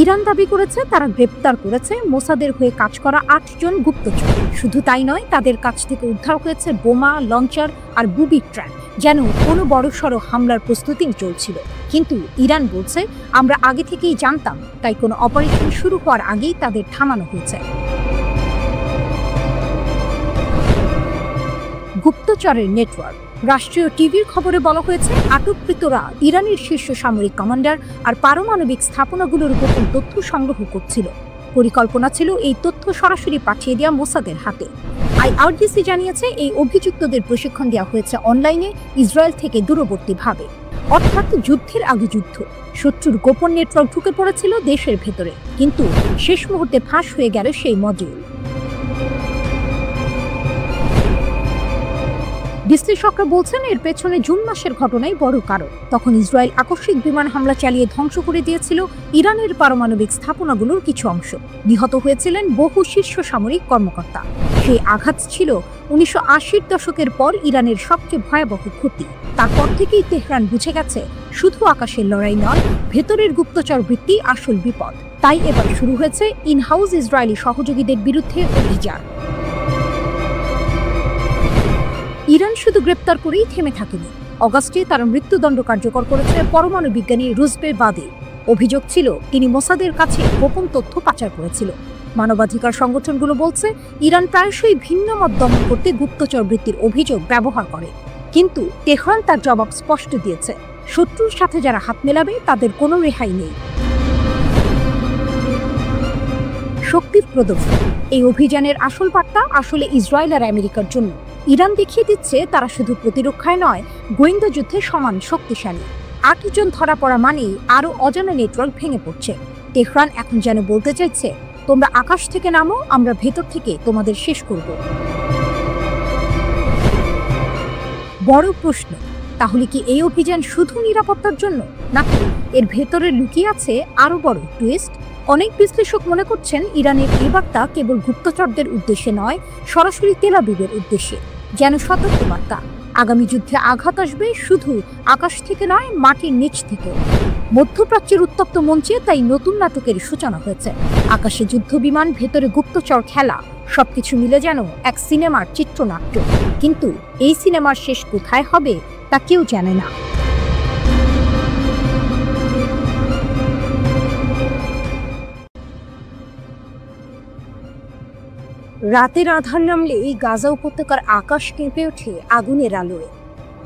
ইরান দাবি করেছে তারা গ্রেপ্তার করেছে মোসাদের হয়ে কাজ করা 8 জন গুপ্তচর। শুধু তাই নয়, তাদের কাছ থেকে উদ্ধার হয়েছে বোমা, লঞ্চার আর বুবি ট্র্যাপ, যেন কোনো বড়সড় হামলার প্রস্তুতি চলছিল। কিন্তু ইরান বলছে, আমরা আগে থেকেই জানতাম, তাই কোনো অপারেশন শুরু হওয়ার আগেই তাদের থামানো হয়েছে। গুপ্তচরের নেটওয়ার্ক। রাষ্ট্রীয় টিভির খবরে বলা হয়েছে, আটককৃতরা ইরানের শীর্ষ সামরিক কমান্ডার আর পারমাণবিক স্থাপনাগুলোর গোপন তথ্য সংগ্রহ করছিল। পরিকল্পনা ছিল এই তথ্য সরাসরি পাঠিয়ে দেওয়া মোসাদের হাতে। IRGC জানিয়েছে, এই অভিযুক্তদের প্রশিক্ষণ দেওয়া হয়েছে অনলাইনে, ইসরায়েল থেকে দূরবর্তীভাবে। অর্থাৎ যুদ্ধের আগে যুদ্ধ। শত্রুর গোপন নেটওয়ার্ক ঢুকে পড়েছিল দেশের ভেতরে, কিন্তু শেষ মুহূর্তে ফাঁস হয়ে গেল সেই মডিউল। বিশ্লেষকরা বলছেন এর পেছনে জুন মাসের ঘটনাই বড় কারণ। তখন ইসরায়েল আকস্মিক বিমান হামলা চালিয়ে ধ্বংস করে দিয়েছিল ইরানের পারমাণবিক স্থাপনাগুলোর কিছু অংশ। নিহত হয়েছিলেন বহু শীর্ষ সামরিক কর্মকর্তা। সেই আঘাত ছিল 1980-র দশকের পর ইরানের সবচেয়ে ভয়াবহ ক্ষতি। তারপর থেকেই তেহরান বুঝে গেছে শুধু আকাশের লড়াই নয়, ভেতরের গুপ্তচর বৃত্তি আসল বিপদ। তাই এবার শুরু হয়েছে ইনহাউস ইসরায়েলি সহযোগীদের বিরুদ্ধে অভিযান। ইরান শুধু গ্রেপ্তার করেই থেমে থাকেনি। অগাস্টে তারা মৃত্যুদণ্ড কার্যকর করেছে পরমাণু বিজ্ঞানী রুজবে বাদে। অভিযোগ ছিল তিনি মোসাদের কাছে গোপন তথ্য পাচার করেছিল। মানবাধিকার সংগঠনগুলো বলছে ইরান প্রায়শই ভিন্ন মত দমন করতে গুপ্তচর বৃত্তির অভিযোগ ব্যবহার করে। কিন্তু তেহরান তার জবাব স্পষ্ট দিয়েছে, শত্রুর সাথে যারা হাত মেলাবে তাদের কোনো রেহাই নেই। শক্তির প্রদর্শন। এই অভিযানের আসল বার্তা আসলে ইসরায়েল আর আমেরিকার জন্য। ইরান দেখিয়ে দিচ্ছে তারা শুধু প্রতিরক্ষায় নয়, গোয়েন্দা যুদ্ধে সমান শক্তিশালী। 8 জন ধরা পড়া মানেই আরও অজানা নেটওয়ার্ক ভেঙে পড়ছে। তেহরান এখন যেন বলতে চাইছে, তোমরা আকাশ থেকে নামো, আমরা ভেতর থেকে তোমাদের শেষ করব। বড় প্রশ্ন, তাহলে কি এই অভিযান শুধু নিরাপত্তার জন্য, নাকি এর ভেতরে লুকিয়ে আছে আরো বড় টুইস্ট? অনেক বিশ্লেষক মনে করছেন ইরানের এই বার্তা কেবল গুপ্তচরদের উদ্দেশ্যে নয়, সরাসরি তেল আবিবের উদ্দেশ্যে, যেন সতর্কবার্তা। আগামী যুদ্ধে আঘাত আসবে শুধু আকাশ থেকে নয়, মাটির নিচ থেকেও। মধ্যপ্রাচ্যের উত্তপ্ত মঞ্চে তাই নতুন নাটকের সূচনা হয়েছে। আকাশে যুদ্ধ বিমান, ভেতরে গুপ্তচর খেলা, সবকিছু মিলে যেন এক সিনেমার চিত্রনাট্য। কিন্তু এই সিনেমার শেষ কোথায় হবে তা কেউ জানে না। রাতের আধার নামলে এই গাজা উপত্যকার আকাশ কেঁপে ওঠে আগুনের আলোয়।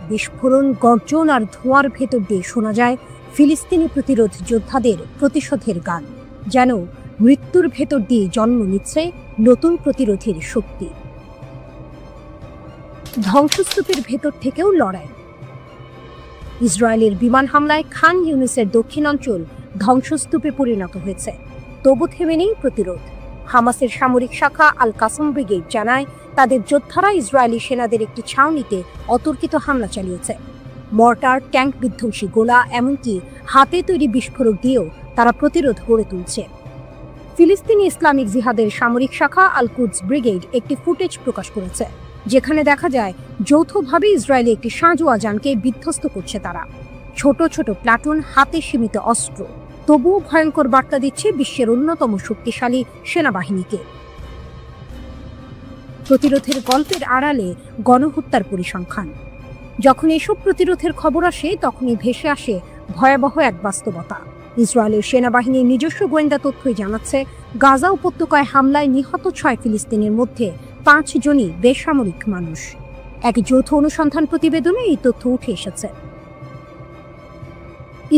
বিস্ফোরণ, গর্জন আর ধোঁয়ার ভেতর দিয়ে শোনা যায় ফিলিস্তিনি প্রতিরোধ যোদ্ধাদের প্রতিশোধের গান। যেন মৃত্যুর ভেতর দিয়ে জন্ম নিচ্ছে নতুন প্রতিরোধের শক্তি। ধ্বংসস্তূপের ভেতর থেকেও লড়াই। ইসরায়েলের বিমান হামলায় খান ইউনিসের দক্ষিণাঞ্চল ধ্বংসস্তূপে পরিণত হয়েছে। তবু থেমে নেই প্রতিরোধ। হামাসের সামরিক শাখা আল কাসম ব্রিগেড জানায় তাদের যোদ্ধারা ইসরায়েলি সেনাদের একটি ছাউনিতে অতর্কিত হামলা চালিয়েছে। মর্টার, ট্যাঙ্ক বিধ্বংসী গোলা, এমনকি হাতে তৈরি বিস্ফোরক দিয়েও তারা প্রতিরোধ গড়ে তুলছে। ফিলিস্তিনি ইসলামিক জিহাদের সামরিক শাখা আল কুদস ব্রিগেড একটি ফুটেজ প্রকাশ করেছে, যেখানে দেখা যায় যৌথভাবে ইসরায়েলি একটি সাঁজোয়া যানকে বিধ্বস্ত করছে তারা। ছোট ছোট প্লাটুন, হাতে সীমিত অস্ত্র, তবুও ভয়ঙ্কর বার্তা দিচ্ছে বিশ্বের অন্যতম শক্তিশালী সেনাবাহিনীকে। প্রতিরোধের গল্পের আড়ালে গণহত্যার পরিসংখ্যান। যখন এসব প্রতিরোধের খবর আসে, তখনই ভেসে আসে ভয়াবহ এক বাস্তবতা। ইসরায়েলের সেনাবাহিনীর নিজস্ব গোয়েন্দা তথ্যই জানাচ্ছে, গাজা উপত্যকায় হামলায় নিহত 6 ফিলিস্তিনের মধ্যে 5 জনই বেসামরিক মানুষ। এক যৌথ অনুসন্ধান প্রতিবেদনে এই তথ্য উঠে এসেছে।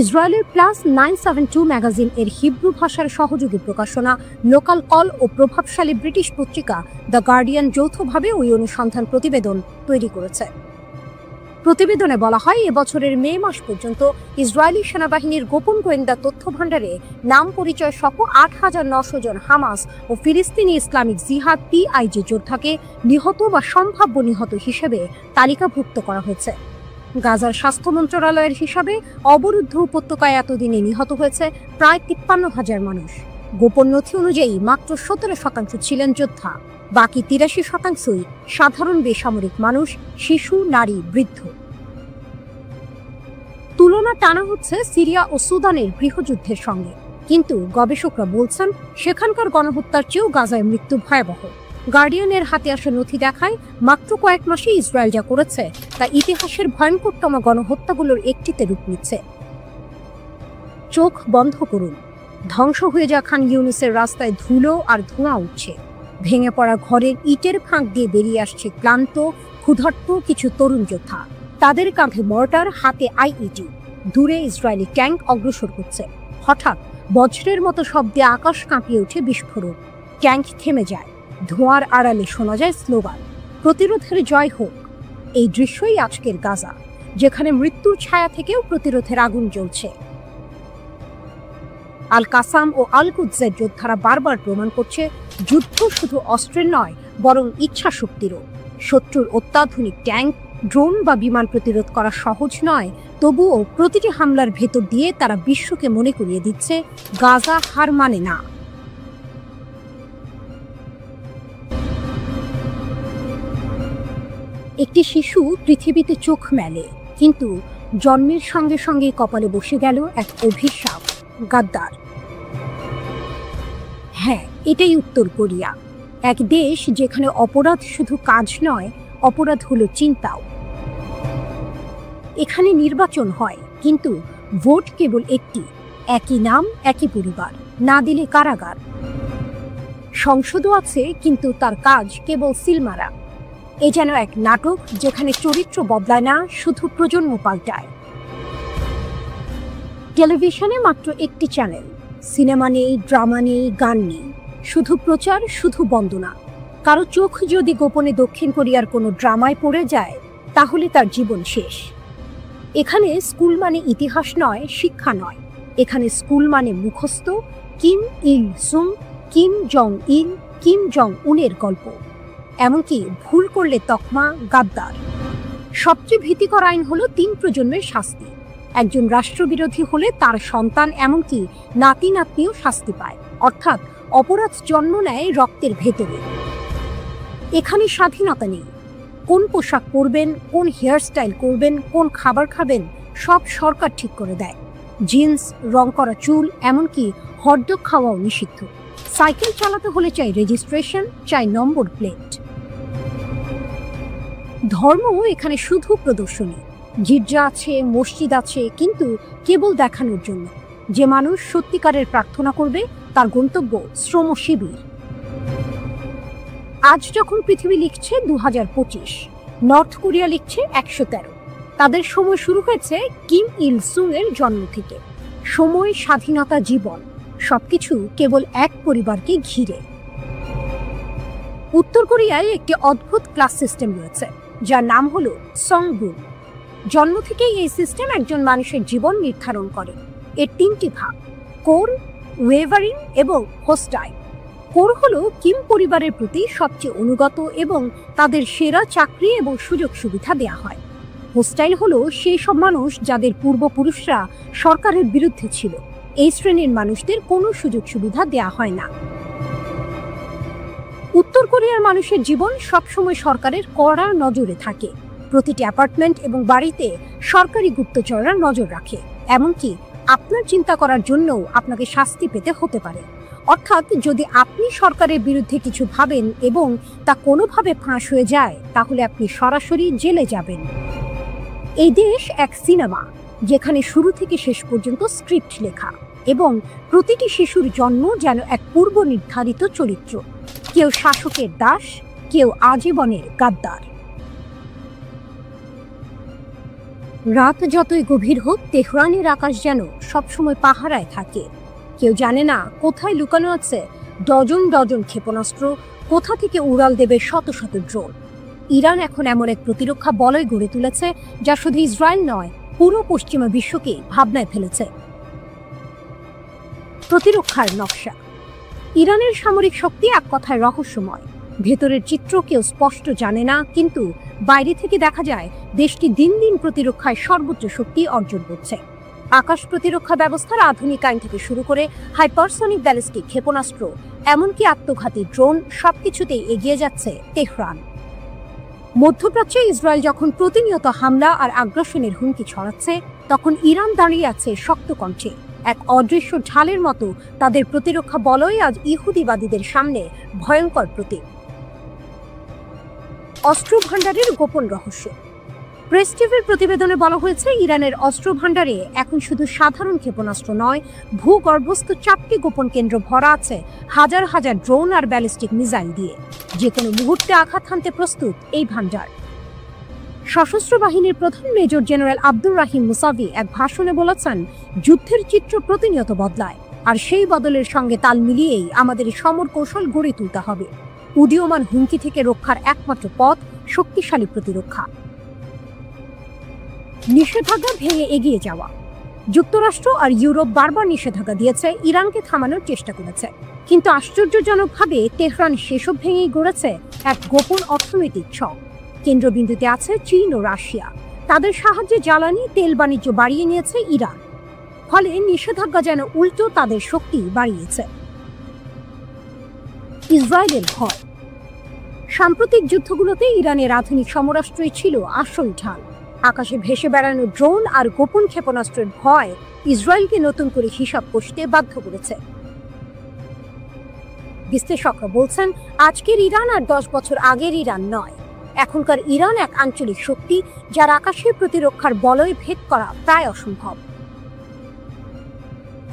ইসরায়েলের প্লাস 972 ম্যাগাজিন এর হিব্রু ভাষার সহযোগী প্রকাশনা লোকাল কল ও প্রভাবশালী ব্রিটিশ পত্রিকা দ্য গার্ডিয়ান যৌথভাবে ওই অনুসন্ধান প্রতিবেদন তৈরি করেছে। প্রতিবেদনে বলা হয়, এবছরের মে মাস পর্যন্ত ইসরায়েলি সেনাবাহিনীর গোপন গোয়েন্দা তথ্য ভাণ্ডারে নাম পরিচয় সহ 8,900 জন হামাস ও ফিলিস্তিনি ইসলামিক জিহাদ PIJ যোদ্ধাকে নিহত বা সম্ভাব্য নিহত হিসেবে তালিকাভুক্ত করা হয়েছে। গাজার স্বাস্থ্য মন্ত্রণালয়ের হিসাবে অবরুদ্ধ উপত্যকায় এতদিনে নিহত হয়েছে প্রায় 53,000 মানুষ। গোপন নথি অনুযায়ী মাত্র 17% ছিলেন যোদ্ধা, বাকি 83%ই সাধারণ বেসামরিক মানুষ, শিশু, নারী, বৃদ্ধ। তুলনা টানা হচ্ছে সিরিয়া ও সুদানের গৃহযুদ্ধের সঙ্গে, কিন্তু গবেষকরা বলছেন সেখানকার গণহত্যার চেয়েও গাজায় মৃত্যু ভয়াবহ। গার্ডিয়ানের হাতে আসা নথি দেখায় মাত্র কয়েক মাসে ইসরায়েল যা করেছে তা ইতিহাসের ভয়ঙ্করতম গণহত্যাগুলোর একটিতে রূপ নিচ্ছে। চোখ বন্ধ করুন, ধ্বংস হয়ে যাওয়া খান ইউনিসের রাস্তায় ধুলো আর ধোঁয়া উঠছে। ভেঙে পড়া ঘরের ইটের ফাঁক দিয়ে বেরিয়ে আসছে ক্লান্ত, ক্ষুধার্ত কিছু তরুণ যোদ্ধা। তাদের কাঁধে মর্টার, হাতে IED। দূরে ইসরায়েলি ট্যাঙ্ক অগ্রসর হচ্ছে। হঠাৎ বজ্রের মতো শব্দে আকাশ কাঁপিয়ে ওঠে বিস্ফোরণ। ট্যাঙ্ক থেমে যায়, ধোঁয়ার আড়ালে শোনা যায় স্লোগান, প্রতিরোধের জয় হোক। এই দৃশ্যই আজকের গাজা, যেখানে মৃত্যুর ছায়া থেকেও প্রতিরোধের আগুন জ্বলছে। আল কাসাম ও আল কুদসের যোদ্ধারা বারবার প্রমাণ করছে যুদ্ধ শুধু অস্ত্রের নয়, বরং ইচ্ছা শক্তিরও। শত্রুর অত্যাধুনিক ট্যাঙ্ক, ড্রোন বা বিমান প্রতিরোধ করা সহজ নয়, তবুও প্রতিটি হামলার ভেতর দিয়ে তারা বিশ্বকে মনে করিয়ে দিচ্ছে গাজা হার মানে না। একটি শিশু পৃথিবীতে চোখ মেলে, কিন্তু জন্মের সঙ্গে সঙ্গে কপালে বসে গেল এক অভিশাপ, গাদ্দার। হ্যাঁ, এটাই উত্তর কোরিয়া, এক দেশ যেখানে অপরাধ শুধু কাজ নয়, অপরাধ হলো চিন্তাও। এখানে নির্বাচন হয়, কিন্তু ভোট কেবল একটি, একই নাম, একই পরিবার, না দিলে কারাগার। সংসদও আছে, কিন্তু তার কাজ কেবল সিল মারা। এ যেন এক নাটক যেখানে চরিত্র বদলায় না, শুধু প্রজন্ম পাল্টায়। টেলিভিশনে মাত্র একটি চ্যানেল, সিনেমা নেই, ড্রামা নেই, গান নেই, শুধু প্রচার, শুধু বন্দনা। কারো চোখ যদি গোপনে দক্ষিণ কোরিয়ার কোনো ড্রামায় পড়ে যায়, তাহলে তার জীবন শেষ। এখানে স্কুল মানে ইতিহাস নয়, শিক্ষা নয়, এখানে স্কুল মানে মুখস্থ, কিম ইল সুং, কিম জং ইল, কিম জং উনের গল্প। এমনকি ভুল করলে তকমা, গাদ্দার। সবচেয়ে ভীতিকর আইন হলো 3 প্রজন্মের শাস্তি। একজন রাষ্ট্রবিরোধী হলে তার সন্তান, এমনকি নাতি নাতনিও শাস্তি পায়, অর্থাৎ অপরাধ জন্ম নেয় রক্তের ভেতরে। এখানে স্বাধীনতা নেই। কোন পোশাক পরবেন, কোন হেয়ারস্টাইল করবেন, কোন খাবার খাবেন, সব সরকার ঠিক করে দেয়। জিন্স, রং করা চুল, এমনকি হটডগ খাওয়াও নিষিদ্ধ। সাইকেল চালাতে হলে চাই রেজিস্ট্রেশন, চাই নম্বর প্লেট। ধর্ম এখানে শুধু প্রদর্শনী। গির্জা আছে, মসজিদ আছে, কিন্তু কেবল দেখানোর জন্য। যে মানুষ সত্যিকারের প্রার্থনা করবে, তার গন্তব্য শ্রম শিবির। আজ যখন পৃথিবী লিখছে 2025, নর্থ কোরিয়া লিখছে 113। তাদের সময় শুরু হয়েছে কিম ইল সুং এর জন্ম থেকে। সময়, স্বাধীনতা, জীবন, সবকিছু কেবল এক পরিবারকে ঘিরে। উত্তর কোরিয়ায় একটি অদ্ভুত ক্লাস সিস্টেম রয়েছে, যার নাম হলো সংগুন। জন্ম থেকেই এই সিস্টেম একজন মানুষের জীবন নির্ধারণ করে। এর 3টি ভাগ, কোর, ওয়েভারিং এবং হোস্টাইল। কোর হলো কিম পরিবারের প্রতি সবচেয়ে অনুগত এবং তাদের সেরা চাকরি এবং সুযোগ সুবিধা দেয়া হয়। হোস্টাইল হলো সেই সব মানুষ যাদের পূর্বপুরুষরা সরকারের বিরুদ্ধে ছিল। এই শ্রেণীর মানুষদের কোনো সুযোগ সুবিধা দেয়া হয় না। উত্তর কোরিয়ার মানুষের জীবন সবসময় সরকারের কড়া নজরে থাকে। প্রতিটি অ্যাপার্টমেন্ট এবং বাড়িতে সরকারি গুপ্তচররা নজর রাখে। এমনকি আপনার চিন্তা করার জন্যও আপনাকে শাস্তি পেতে হতে পারে। অর্থাৎ যদি আপনি সরকারের বিরুদ্ধে কিছু ভাবেন এবং তা কোনোভাবে ফাঁস হয়ে যায়, তাহলে আপনি সরাসরি জেলে যাবেন। এই দেশ এক সিনেমা, যেখানে শুরু থেকে শেষ পর্যন্ত স্ক্রিপ্ট লেখা, এবং প্রতিটি শিশুর জন্ম যেন এক পূর্ব নির্ধারিত চরিত্র। কেউ শাসকের দাস, কেউ আজীবনের গাদ্দার। রাত যতই গভীর হোক, তেহরানের আকাশ যেন সবসময় পাহারায় থাকে। কেউ জানে না কোথায় লুকানো আছে ডজন ডজন ক্ষেপণাস্ত্র, কোথা থেকে উড়াল দেবে শত শত ড্রোন। ইরান এখন এমন এক প্রতিরক্ষা বলয় গড়ে তুলেছে, যা শুধু ইসরায়েল নয়, পুরো পশ্চিমা বিশ্বকে ভাবনায় ফেলেছে। প্রতিরক্ষার নকশা। ইরানের সামরিক শক্তি এক কথায় রহস্যময়। ভেতরের চিত্র কেউ স্পষ্ট জানে না, কিন্তু বাইরে থেকে দেখা যায় দেশটি দিন দিন প্রতিরক্ষায় সর্বোচ্চ শক্তি অর্জন করছে। আকাশ প্রতিরক্ষা ব্যবস্থার আধুনিক আইন থেকে শুরু করে হাইপারসনিক ব্যালিস্টিক ক্ষেপণাস্ত্র, এমনকি আত্মঘাতী ড্রোন, সবকিছুতেই এগিয়ে যাচ্ছে তেহরান। মধ্যপ্রাচ্যে ইসরায়েল যখন প্রতিনিয়ত হামলা আর আগ্রাসনের হুমকি ছড়াচ্ছে, তখন ইরান দাঁড়িয়ে আছে শক্ত কণ্ঠে। এক অদৃশ্য ঢালের মতো তাদের প্রতিরক্ষা বলয় আজ ইহুদিবাদীদের সামনে ভয়ঙ্কর প্রতীক। অস্ত্র ভাণ্ডারের গোপন রহস্য। প্রেস টিভির প্রতিবেদনে বলা হয়েছে, ইরানের অস্ত্র ভাণ্ডারে এখন শুধু সাধারণ ক্ষেপণাস্ত্র নয়, ভূগর্ভস্থ 4টি গোপন কেন্দ্র ভরা আছে হাজার হাজার ড্রোন আর ব্যালিস্টিক মিসাইল দিয়ে। যে কোনো মুহূর্তে আঘাত হানতে প্রস্তুত এই ভাণ্ডার। সশস্ত্র বাহিনীর প্রধান মেজর জেনারেল আব্দুর রাহিম মুসাভি এক ভাষণে বলেছেন, যুদ্ধের চিত্র প্রতিনিয়ত বদলায়, আর সেই বদলের সঙ্গে তাল মিলিয়েই আমাদের সমর কৌশল গড়ে তুলতে হবে। উদীয়মান হুমকি থেকে রক্ষার একমাত্র পথ শক্তিশালী প্রতিরক্ষা। নিষেধাজ্ঞা ভেঙে এগিয়ে যাওয়া। যুক্তরাষ্ট্র আর ইউরোপ বারবার নিষেধাজ্ঞা দিয়েছে, ইরানকে থামানোর চেষ্টা করেছে, কিন্তু আশ্চর্যজনকভাবে তেহরান সেসব ভেঙেই গড়েছে এক গোপন অর্থনৈতিক ছক। কেন্দ্রবিন্দুতে আছে চীন ও রাশিয়া। তাদের সাহায্যে জ্বালানি তেল বাণিজ্য বাড়িয়ে নিয়েছে ইরান। ফলে নিষেধাজ্ঞা যেন উল্টো তাদের শক্তি বাড়িয়েছে। ইসরায়েলের ভয়। সাম্প্রতিক যুদ্ধগুলোতে ইরানের আধুনিক সমরাস্ত্রই ছিল আসল ঢাল। আকাশে ভেসে বেড়ানো ড্রোন আর গোপন ক্ষেপণাস্ত্রের ভয় ইসরায়েলকে নতুন করে হিসাব কষতে বাধ্য করেছে। বিশ্লেষকরা বলছেন, আজকের ইরান আর 10 বছর আগের ইরান নয়। এখনকার ইরান এক আঞ্চলিক শক্তি, যার আকাশে প্রতিরক্ষার বলয় ভেদ করা প্রায় অসম্ভব।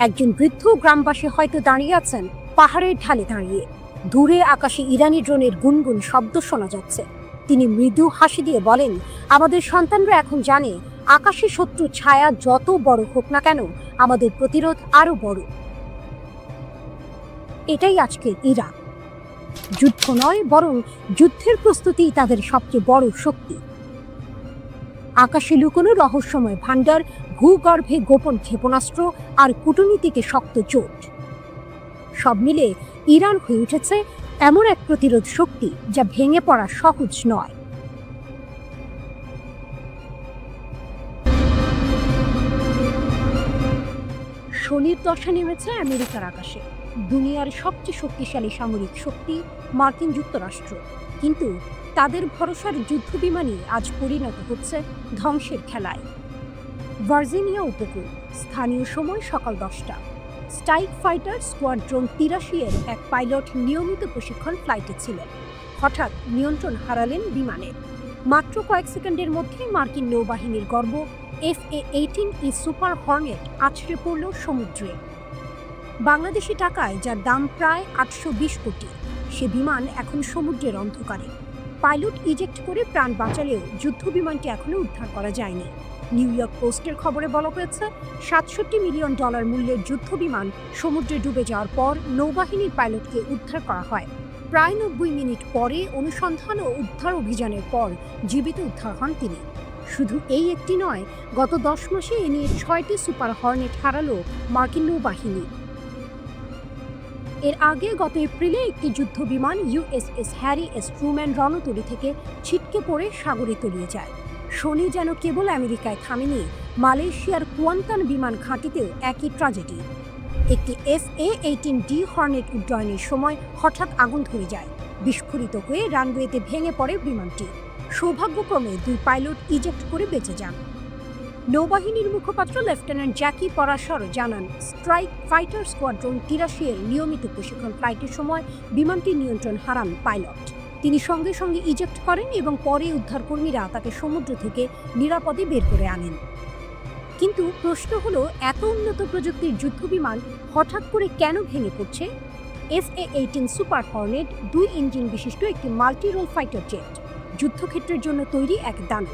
একজন বৃদ্ধ গ্রামবাসী হয়তো দাঁড়িয়ে আছেন পাহাড়ের ঢালে দাঁড়িয়ে। দূরে আকাশে ইরানি ড্রোনের গুনগুন শব্দ শোনা যাচ্ছে। তিনি মৃদু হাসি দিয়ে বলেন, আমাদের সন্তানরা এখন জানে আকাশে শত্রু ছায়া যত বড় হোক না কেন, আমাদের প্রতিরোধ আরো বড়। এটাই আজকের ইরান। যুদ্ধ নয়, বরং যুদ্ধের প্রস্তুতি তাদের সবচেয়ে বড় শক্তি। আকাশে লুকোনো রহস্যময় ভান্ডার, ভূগর্ভে গোপন ক্ষেপণাস্ত্র আর কূটনীতিকে শক্ত জোট, সব মিলে ইরান হয়ে উঠেছে এমন এক প্রতিরোধ শক্তি যা ভেঙে পড়া সহজ নয়। শনির দশা নেমেছে আমেরিকার আকাশে। দুনিয়ার সবচেয়ে শক্তিশালী সামরিক শক্তি মার্কিন যুক্তরাষ্ট্র, কিন্তু তাদের ভরসার যুদ্ধবিমানই আজ পরিণত হচ্ছে ধ্বংসের খেলায়। ভার্জিনিয়া উপকূল, স্থানীয় সময় সকাল 10টা। স্ট্রাইক ফাইটার স্কোয়াড্রন 83 এর এক পাইলট নিয়মিত প্রশিক্ষণ ফ্লাইটে ছিলেন। হঠাৎ নিয়ন্ত্রণ হারালেন বিমানের। মাত্র কয়েক সেকেন্ডের মধ্যে মার্কিন নৌবাহিনীর গর্ব FA-18E সুপার হর্নেট আছড়ে পড়ল সমুদ্রে। বাংলাদেশি টাকায় যার দাম প্রায় 820 কোটি, সে বিমান এখন সমুদ্রের অন্ধকারে। পাইলট ইজেক্ট করে প্রাণ বাঁচালেও যুদ্ধবিমানটি এখনো উদ্ধার করা যায়নি। নিউ ইয়র্ক পোস্টের খবরে বলা হয়েছে, $67 মিলিয়ন মূল্যের যুদ্ধবিমান সমুদ্রে ডুবে যাওয়ার পর নৌবাহিনীর পাইলটকে উদ্ধার করা হয়। প্রায় 90 মিনিট পরে অনুসন্ধান ও উদ্ধার অভিযানের পর জীবিত উদ্ধার হন তিনি। শুধু এই একটি নয়, গত 10 মাসে এ নিয়ে 6টি সুপার হর্নেট হারালো মার্কিন নৌবাহিনী। এর আগে গত এপ্রিলে একটি যুদ্ধবিমান USS হ্যারি এস ট্রুম্যান রণতরী থেকে ছিটকে পড়ে সাগরে তলিয়ে যায়। শনি যেন কেবল আমেরিকায় থামেনি, মালয়েশিয়ার কুয়ান্তান বিমান ঘাঁটিতেও একই ট্র্যাজেডি। একটি FA-18D হর্নেট উড্ডয়নের সময় হঠাৎ আগুন ধরে যায়। বিস্ফোরিত হয়ে রানওয়েতে ভেঙে পড়ে বিমানটি। সৌভাগ্যক্রমে 2 পাইলট ইজেক্ট করে বেঁচে যান। নৌবাহিনীর মুখপাত্র লেফটেন্যান্ট জ্যাকি পরাশর জানান, স্ট্রাইক ফাইটার স্কোয়াড্রন 83 এর নিয়মিত প্রশিক্ষণ ফ্লাইটের সময় বিমানটির নিয়ন্ত্রণ হারান পাইলট। তিনি সঙ্গে সঙ্গে ইজেক্ট করেন এবং পরে উদ্ধারকর্মীরা তাকে সমুদ্র থেকে নিরাপদে বের করে আনেন। কিন্তু প্রশ্ন হলো, এত উন্নত প্রযুক্তির যুদ্ধবিমান হঠাৎ করে কেন ভেঙে পড়ছে? FA-18 সুপার হর্নেট 2 ইঞ্জিন বিশিষ্ট একটি মাল্টি রোল ফাইটার জেট, যুদ্ধক্ষেত্রের জন্য তৈরি এক দানব।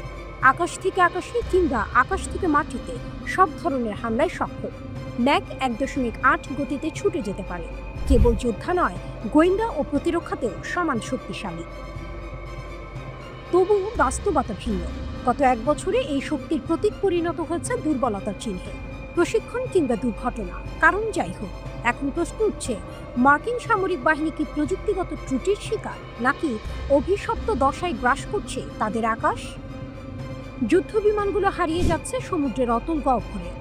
আকাশ থেকে আকাশে কিংবা আকাশ থেকে মাটিতে সব ধরনের হামলায় সক্ষম। ম্যাক 1.8 গতিতে ছুটে যেতে পারে। কেবল যোদ্ধা নয়, গোয়েন্দা ও প্রতিরক্ষাতেও সমান শক্তিশালী। তবু বাস্তবতা ভিন্ন। গত 1 বছরে এই শক্তির প্রতীক পরিণত হয়েছে দুর্বলতার চিহ্নে। প্রশিক্ষণ কিংবা দুর্ঘটনা, কারণ যাই হোক, এখন প্রশ্ন উঠছে, মার্কিন সামরিক বাহিনী কি প্রযুক্তিগত ত্রুটির শিকার, নাকি অভিশপ্ত দশায় গ্রাস করছে তাদের আকাশ? যুদ্ধবিমানগুলো হারিয়ে যাচ্ছে সমুদ্রের অতল গহ্বরে,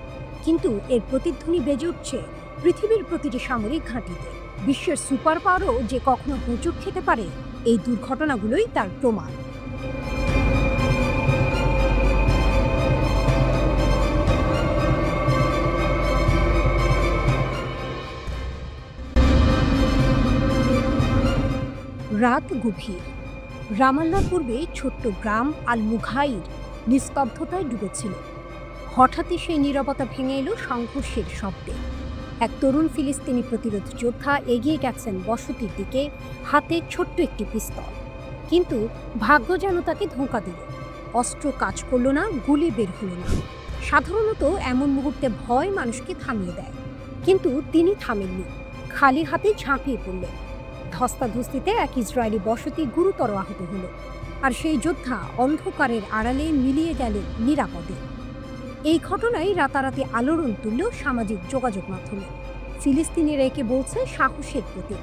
কিন্তু এর প্রতিধ্বনি বেজে উঠছে পৃথিবীর প্রতিটি সামরিক ঘাঁটিতে। বিশ্বের সুপার পাওয়ারও যে কখনো হোঁচট খেতে পারে, এই দুর্ঘটনাগুলোই তার প্রমাণ। রাত গভীর। রামাল্লার পূর্বে ছোট্ট গ্রাম আল মুঘাইর নিস্তব্ধতায় ডুবেছিল। হঠাৎই সেই নীরবতা ভেঙে এলো সংঘর্ষের শব্দে। এক তরুণ ফিলিস্তিনি প্রতিরোধ যোদ্ধা এগিয়ে গেছেন বসতির দিকে, হাতে ছোট্ট একটি পিস্তল। কিন্তু ভাগ্য যেন তাকে ধোঁকা দিল। অস্ত্র কাজ করল না, গুলি বের হলো না। সাধারণত এমন মুহূর্তে ভয় মানুষকে থামিয়ে দেয়, কিন্তু তিনি থামেননি। খালি হাতে ঝাঁপিয়ে পড়লেন। ধস্তাধস্তিতে এক ইসরায়েলি বসতি গুরুতর আহত হলো, আর সেই যোদ্ধা অন্ধকারের আড়ালে মিলিয়ে গেলেন নিরাপদে। এই ঘটনায় রাতারাতি আলোড়ন তুলল সামাজিক যোগাযোগ মাধ্যমে। ফিলিস্তিনিরা একে বলছে সাহসের প্রতীক।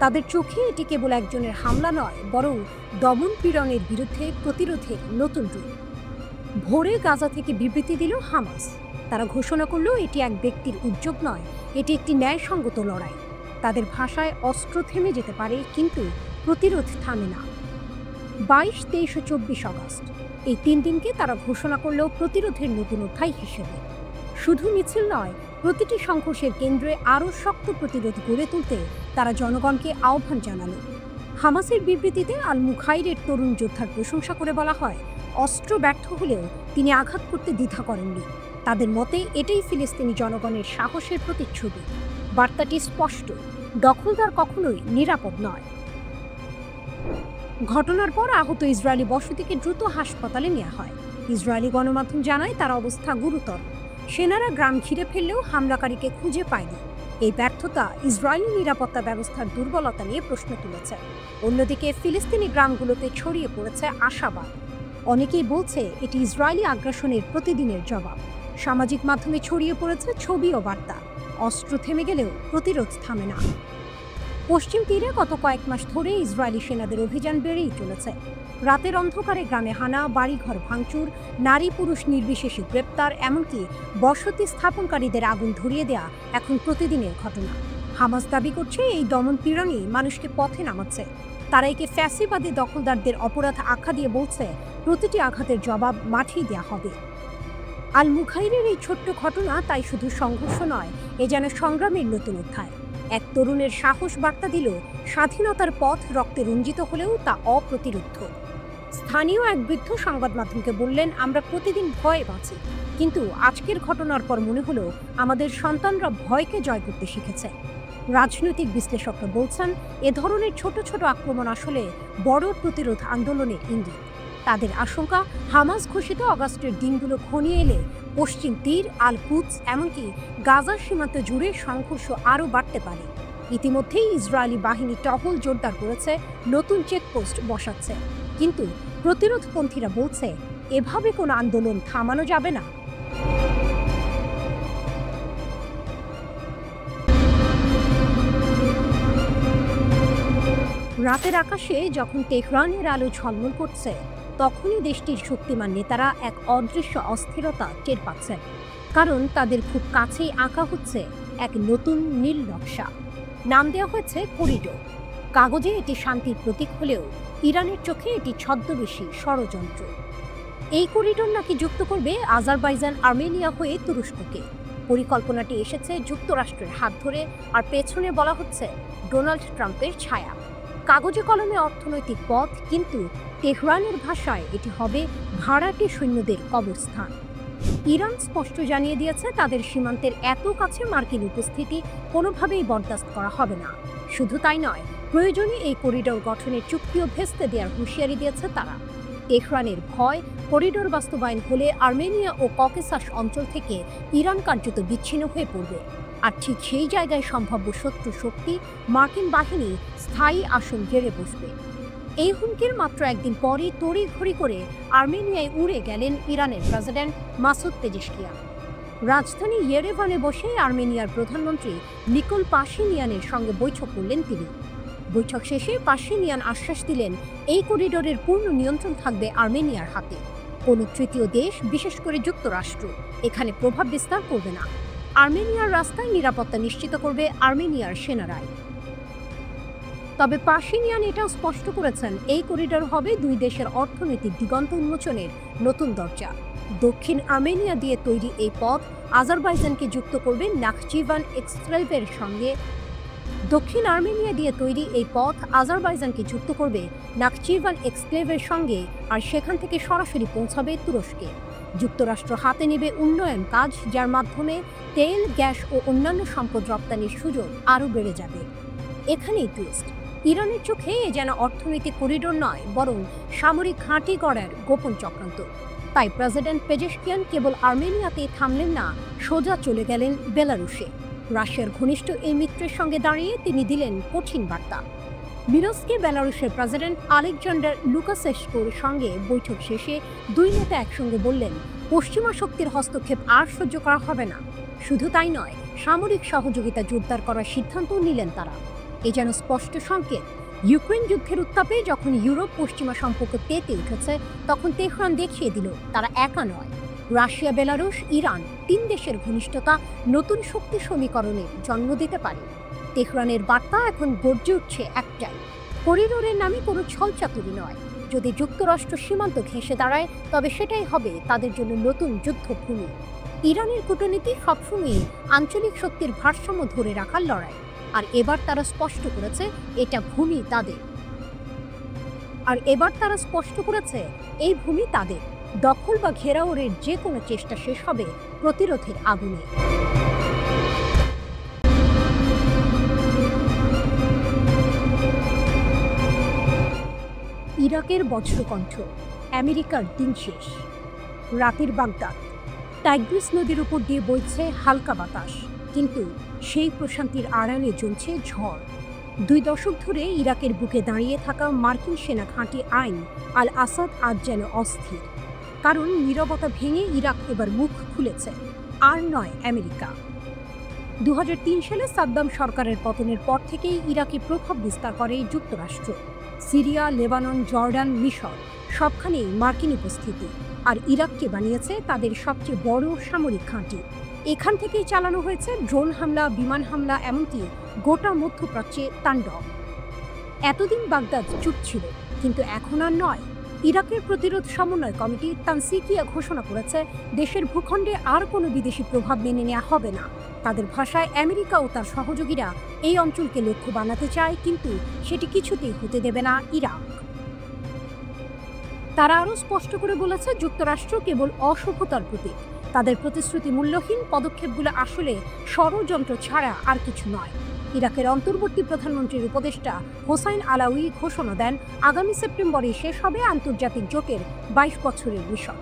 তাদের চোখে এটি কেবল একজনের হামলা নয়, বরং দমন পীড়নের বিরুদ্ধে প্রতিরোধের নতুন রূপ। ভোরে গাজা থেকে বিবৃতি দিল হামাস। তারা ঘোষণা করল এটি এক ব্যক্তির উদ্যোগ নয়, এটি একটি ন্যায়সঙ্গত লড়াই। তাদের ভাষায় অস্ত্র থেমে যেতে পারে, কিন্তু প্রতিরোধ থামে না। 22, 23 ও 24 আগস্ট এই 3 দিনকে তারা ঘোষণা করলেও প্রতিরোধের নতুন অধ্যায় হিসেবে। শুধু মিছিল নয়, প্রতিটি সংঘর্ষের কেন্দ্রে আরও শক্ত প্রতিরোধ গড়ে তুলতে তারা জনগণকে আহ্বান জানালো। হামাসের বিবৃতিতে আল মুখাইরের তরুণ যোদ্ধার প্রশংসা করে বলা হয়, অস্ত্র ব্যর্থ হলেও তিনি আঘাত করতে দ্বিধা করেননি। তাদের মতে এটাই ফিলিস্তিনি জনগণের সাহসের প্রতিচ্ছবি। বার্তাটি স্পষ্ট, দখলদার কখনোই নিরাপদ নয়। ঘটনার পর আহত ইসরায়েলি বসতিকে দ্রুত হাসপাতালে নেওয়া হয়। ইসরায়েলি গণমাধ্যম জানায় তার অবস্থা গুরুতর। সেনারা গ্রাম ঘিরে ফেললেও হামলাকারীকে খুঁজে পায়নি। এই ব্যর্থতা ইসরায়েলি নিরাপত্তা ব্যবস্থার দুর্বলতা নিয়ে প্রশ্ন তুলেছে। অন্যদিকে ফিলিস্তিনি গ্রামগুলোতে ছড়িয়ে পড়েছে আশাবাদ। অনেকেই বলছে এটি ইসরায়েলি আগ্রাসনের প্রতিদিনের জবাব। সামাজিক মাধ্যমে ছড়িয়ে পড়েছে ছবি ও বার্তা। অস্ত্র থেমে গেলেও প্রতিরোধ থামে না। পশ্চিম তীরে গত কয়েক মাস ধরে ইসরায়েলি সেনাদের অভিযান বেড়েই চলেছে। রাতের অন্ধকারে গ্রামে হানা, বাড়িঘর ভাঙচুর, নারী পুরুষ নির্বিশেষে গ্রেপ্তার, এমনকি বসতি স্থাপনকারীদের আগুন ধরিয়ে দেয়া এখন প্রতিদিনের ঘটনা। হামাস দাবি করছে এই দমন পীড়নই মানুষকে পথে নামাচ্ছে। তারা একে ফ্যাসিবাদী দখলদারদের অপরাধ আখ্যা দিয়ে বলছে প্রতিটি আঘাতের জবাব মাঠেই দেয়া হবে। আল মুখাইরের এই ছোট্ট ঘটনা তাই শুধু সংঘর্ষ নয়, এ যেন সংগ্রামের নতুন অধ্যায়। এক তরুণের সাহস বার্তা দিল স্বাধীনতার পথ রক্তে রঞ্জিত হলেও তা অপ্রতিরোধ্য। স্থানীয় এক বৃদ্ধ সংবাদ মাধ্যমকে বললেন, আমরা প্রতিদিন ভয়ে বাঁচি, কিন্তু আজকের ঘটনার পর মনে হলো আমাদের সন্তানরা ভয়কে জয় করতে শিখেছে। রাজনৈতিক বিশ্লেষকরা বলছেন এ ধরনের ছোট ছোট আক্রমণ আসলে বড় প্রতিরোধ আন্দোলনের ইঙ্গিত। তাদের আশঙ্কা হামাস ঘোষিত আগস্টের দিনগুলো ঘনিয়ে এলে পশ্চিম তীর, আল কুদস, এমনকি গাজার সীমান্ত জুড়ে সংঘর্ষ আরও বাড়তে পারে। ইতিমধ্যেই ইসরায়েলি বাহিনী টহল জোরদার করেছে, নতুন চেকপোস্ট বসাচ্ছে। কিন্তু প্রতিরোধপন্থীরা বলছে এভাবে কোনো আন্দোলন থামানো যাবে না। রাতের আকাশে যখন তেহরানের আলো ঝলমল করছে, তখনই দেশটির শক্তিমান নেতারা এক অদৃশ্য অস্থিরতা টের পাচ্ছেন। কারণ তাদের খুব কাছেই আঁকা হচ্ছে এক নতুন নীল নকশা। নাম দেওয়া হয়েছে করিডোর। কাগজে এটি শান্তির প্রতীক হলেও ইরানের চোখে এটি ছদ্মবেশী ষড়যন্ত্র। এই করিডোর নাকি যুক্ত করবে আজারবাইজান, আর্মেনিয়া হয়ে তুরস্ককে। পরিকল্পনাটি এসেছে যুক্তরাষ্ট্রের হাত ধরে, আর পেছনে বলা হচ্ছে ডোনাল্ড ট্রাম্পের ছায়া। কাগজে কলমে অর্থনৈতিক পথ, কিন্তু তেহরানের ভাষায় এটি হবে ভাড়াটে সৈন্যদের কবরস্থান। ইরান স্পষ্ট জানিয়ে দিয়েছে তাদের সীমান্তের এত কাছে মার্কিন উপস্থিতি কোনোভাবেই বরদাস্ত করা হবে না। শুধু তাই নয়, প্রয়োজনে এই করিডোর গঠনের চুক্তিও ভেস্তে দেওয়ার হুঁশিয়ারি দিয়েছে তারা। তেহরানের ভয়, করিডোর বাস্তবায়ন হলে আর্মেনিয়া ও ককেসাস অঞ্চল থেকে ইরান কার্যত বিচ্ছিন্ন হয়ে পড়বে। আর ঠিক সেই জায়গায় সম্ভাব্য শত্রু শক্তি, মার্কিন বাহিনী স্থায়ী আসন ঘেরে বসবে। এই হুমকির মাত্র একদিন পরই তড়িঘড়ি করে আর্মেনিয়ায় উড়ে গেলেন ইরানের প্রেসিডেন্ট মাসুদ পেজেশকিয়ান। রাজধানী ইয়েরেভানে বসে আর্মেনিয়ার প্রধানমন্ত্রী নিকোল পাশিনিয়ানের সঙ্গে বৈঠক করলেন তিনি। বৈঠক শেষে পাশিনিয়ান আশ্বাস দিলেন এই করিডোরের পূর্ণ নিয়ন্ত্রণ থাকবে আর্মেনিয়ার হাতে। কোনো তৃতীয় দেশ, বিশেষ করে যুক্তরাষ্ট্র, এখানে প্রভাব বিস্তার করবে না। আর্মেনিয়ার রাস্তায় নিরাপত্তা নিশ্চিত করবে আর্মেনিয়ার সেনারাই। তবে পাশিনিয়ান এটাও স্পষ্ট করেছেন এই করিডোর হবে দুই দেশের অর্থনৈতিক দিগন্ত উন্মোচনের নতুন দরজা। দক্ষিণ আর্মেনিয়া দিয়ে তৈরি এই পথ আজারবাইজানকে যুক্ত করবে নাখচিভান এক্সক্লেভের সঙ্গে। দক্ষিণ আর্মেনিয়া দিয়ে তৈরি এই পথ আজারবাইজানকে যুক্ত করবে নাখচিভান এক্সক্লেভের সঙ্গে, আর সেখান থেকে সরাসরি পৌঁছাবে তুরস্কে। যুক্তরাষ্ট্র হাতে নেবে উন্নয়ন কাজ, যার মাধ্যমে তেল, গ্যাস ও অন্যান্য সম্পদ রপ্তানির সুযোগ আরও বেড়ে যাবে। এখানেই টুইস্ট, ইরানের চোখে এ যেন অর্থনৈতিক করিডোর নয়, বরং সামরিক ঘাঁটি গড়ার গোপন চক্রান্ত। তাই প্রেসিডেন্ট পেজেশকিয়ান কেবল আর্মেনিয়াতেই থামলেন না, সোজা চলে গেলেন বেলারুশে। রাশিয়ার ঘনিষ্ঠ এই মিত্রের সঙ্গে দাঁড়িয়ে তিনি দিলেন কঠিন বার্তা। মিনস্কে বেলারুশের প্রেসিডেন্ট আলেকজান্ডার লুকাশেস্কুর সঙ্গে বৈঠক শেষে দুই নেতা একসঙ্গে বললেন পশ্চিমা শক্তির হস্তক্ষেপ আর সহ্য করা হবে না। শুধু তাই নয়, সামরিক সহযোগিতা জোরদার করার সিদ্ধান্তও নিলেন তারা। এ যেন স্পষ্ট সংকেত, ইউক্রেন যুদ্ধের উত্তাপে যখন ইউরোপ পশ্চিমা সম্পর্ক তেতে উঠেছে, তখন তেহরান দেখিয়ে দিল তারা একা নয়। রাশিয়া, বেলারুশ, ইরান 3 দেশের ঘনিষ্ঠতা নতুন শক্তি সমীকরণের জন্ম দিতে পারে। তেহরানের বার্তা এখন গর্জে উঠছে একটাই, করিডোরের নামে কোনো ছলচাতুরি নয়। যদি যুক্তরাষ্ট্র সীমান্ত ঘেঁষে দাঁড়ায়, তবে সেটাই হবে তাদের জন্য নতুন যুদ্ধভূমি। ইরানের কূটনীতি সবসময় আঞ্চলিক শক্তির ভারসাম্য ধরে রাখার লড়াই, আর এবার তারা স্পষ্ট করেছে এই ভূমি তাদের। দখল বা ঘেরাওয়ের যে কোনো চেষ্টা শেষ হবে প্রতিরোধের আগুনে। ইরাকের বজ্রকণ্ঠ, আমেরিকার দিন শেষ। রাতের বাগদাদ, টাইগ্রিস নদীর উপর দিয়ে বইছে হালকা বাতাস, কিন্তু সেই প্রশান্তির আড়ালে জ্বলছে ঝড়। 2 দশক ধরে ইরাকের বুকে দাঁড়িয়ে থাকা মার্কিন সেনা ঘাঁটি আইন আল আসাদ আজ যেন অস্থির। কারণ নীরবতা ভেঙে ইরাক এবার মুখ খুলেছে, আর নয় আমেরিকা। 2003 সালে সাদ্দাম সরকারের পতনের পর থেকেই ইরাকে প্রভাব বিস্তার করে যুক্তরাষ্ট্র। সিরিয়া, লেবানন, জর্ডান, মিশর সবখানেই মার্কিন উপস্থিতি, আর ইরাককে বানিয়েছে তাদের সবচেয়ে বড় সামরিক ঘাঁটি। এখান থেকেই চালানো হয়েছে ড্রোন হামলা, বিমান হামলা, এমনকি গোটা মধ্যপ্রাচ্যে তাণ্ডব। এতদিন বাগদাদ চুপ ছিল, কিন্তু এখন আর নয়। ইরাকের প্রতিরোধ সমন্বয় কমিটি তানসিকিয়া ঘোষণা করেছে দেশের ভূখণ্ডে আর কোনো বিদেশি প্রভাব মেনে নেওয়া হবে না। তাদের ভাষায়, আমেরিকা ও তার সহযোগীরা এই অঞ্চলকে লক্ষ্য বানাতে চায়, কিন্তু সেটি কিছুতেই হতে দেবে না ইরাক। তারা আরও স্পষ্ট করে বলেছে, যুক্তরাষ্ট্র কেবল অসভ্যতার প্রতীক। তাদের প্রতিশ্রুতি মূল্যহীন পদক্ষেপগুলো আসলে ষড়যন্ত্র ছাড়া আর কিছু নয়। ইরাকের অন্তর্বর্তী প্রধানমন্ত্রীর উপদেষ্টা হোসাইন আলাউই ঘোষণা দেন, আগামী সেপ্টেম্বরে শেষ হবে আন্তর্জাতিক জোটের 22 বছরের মিশন।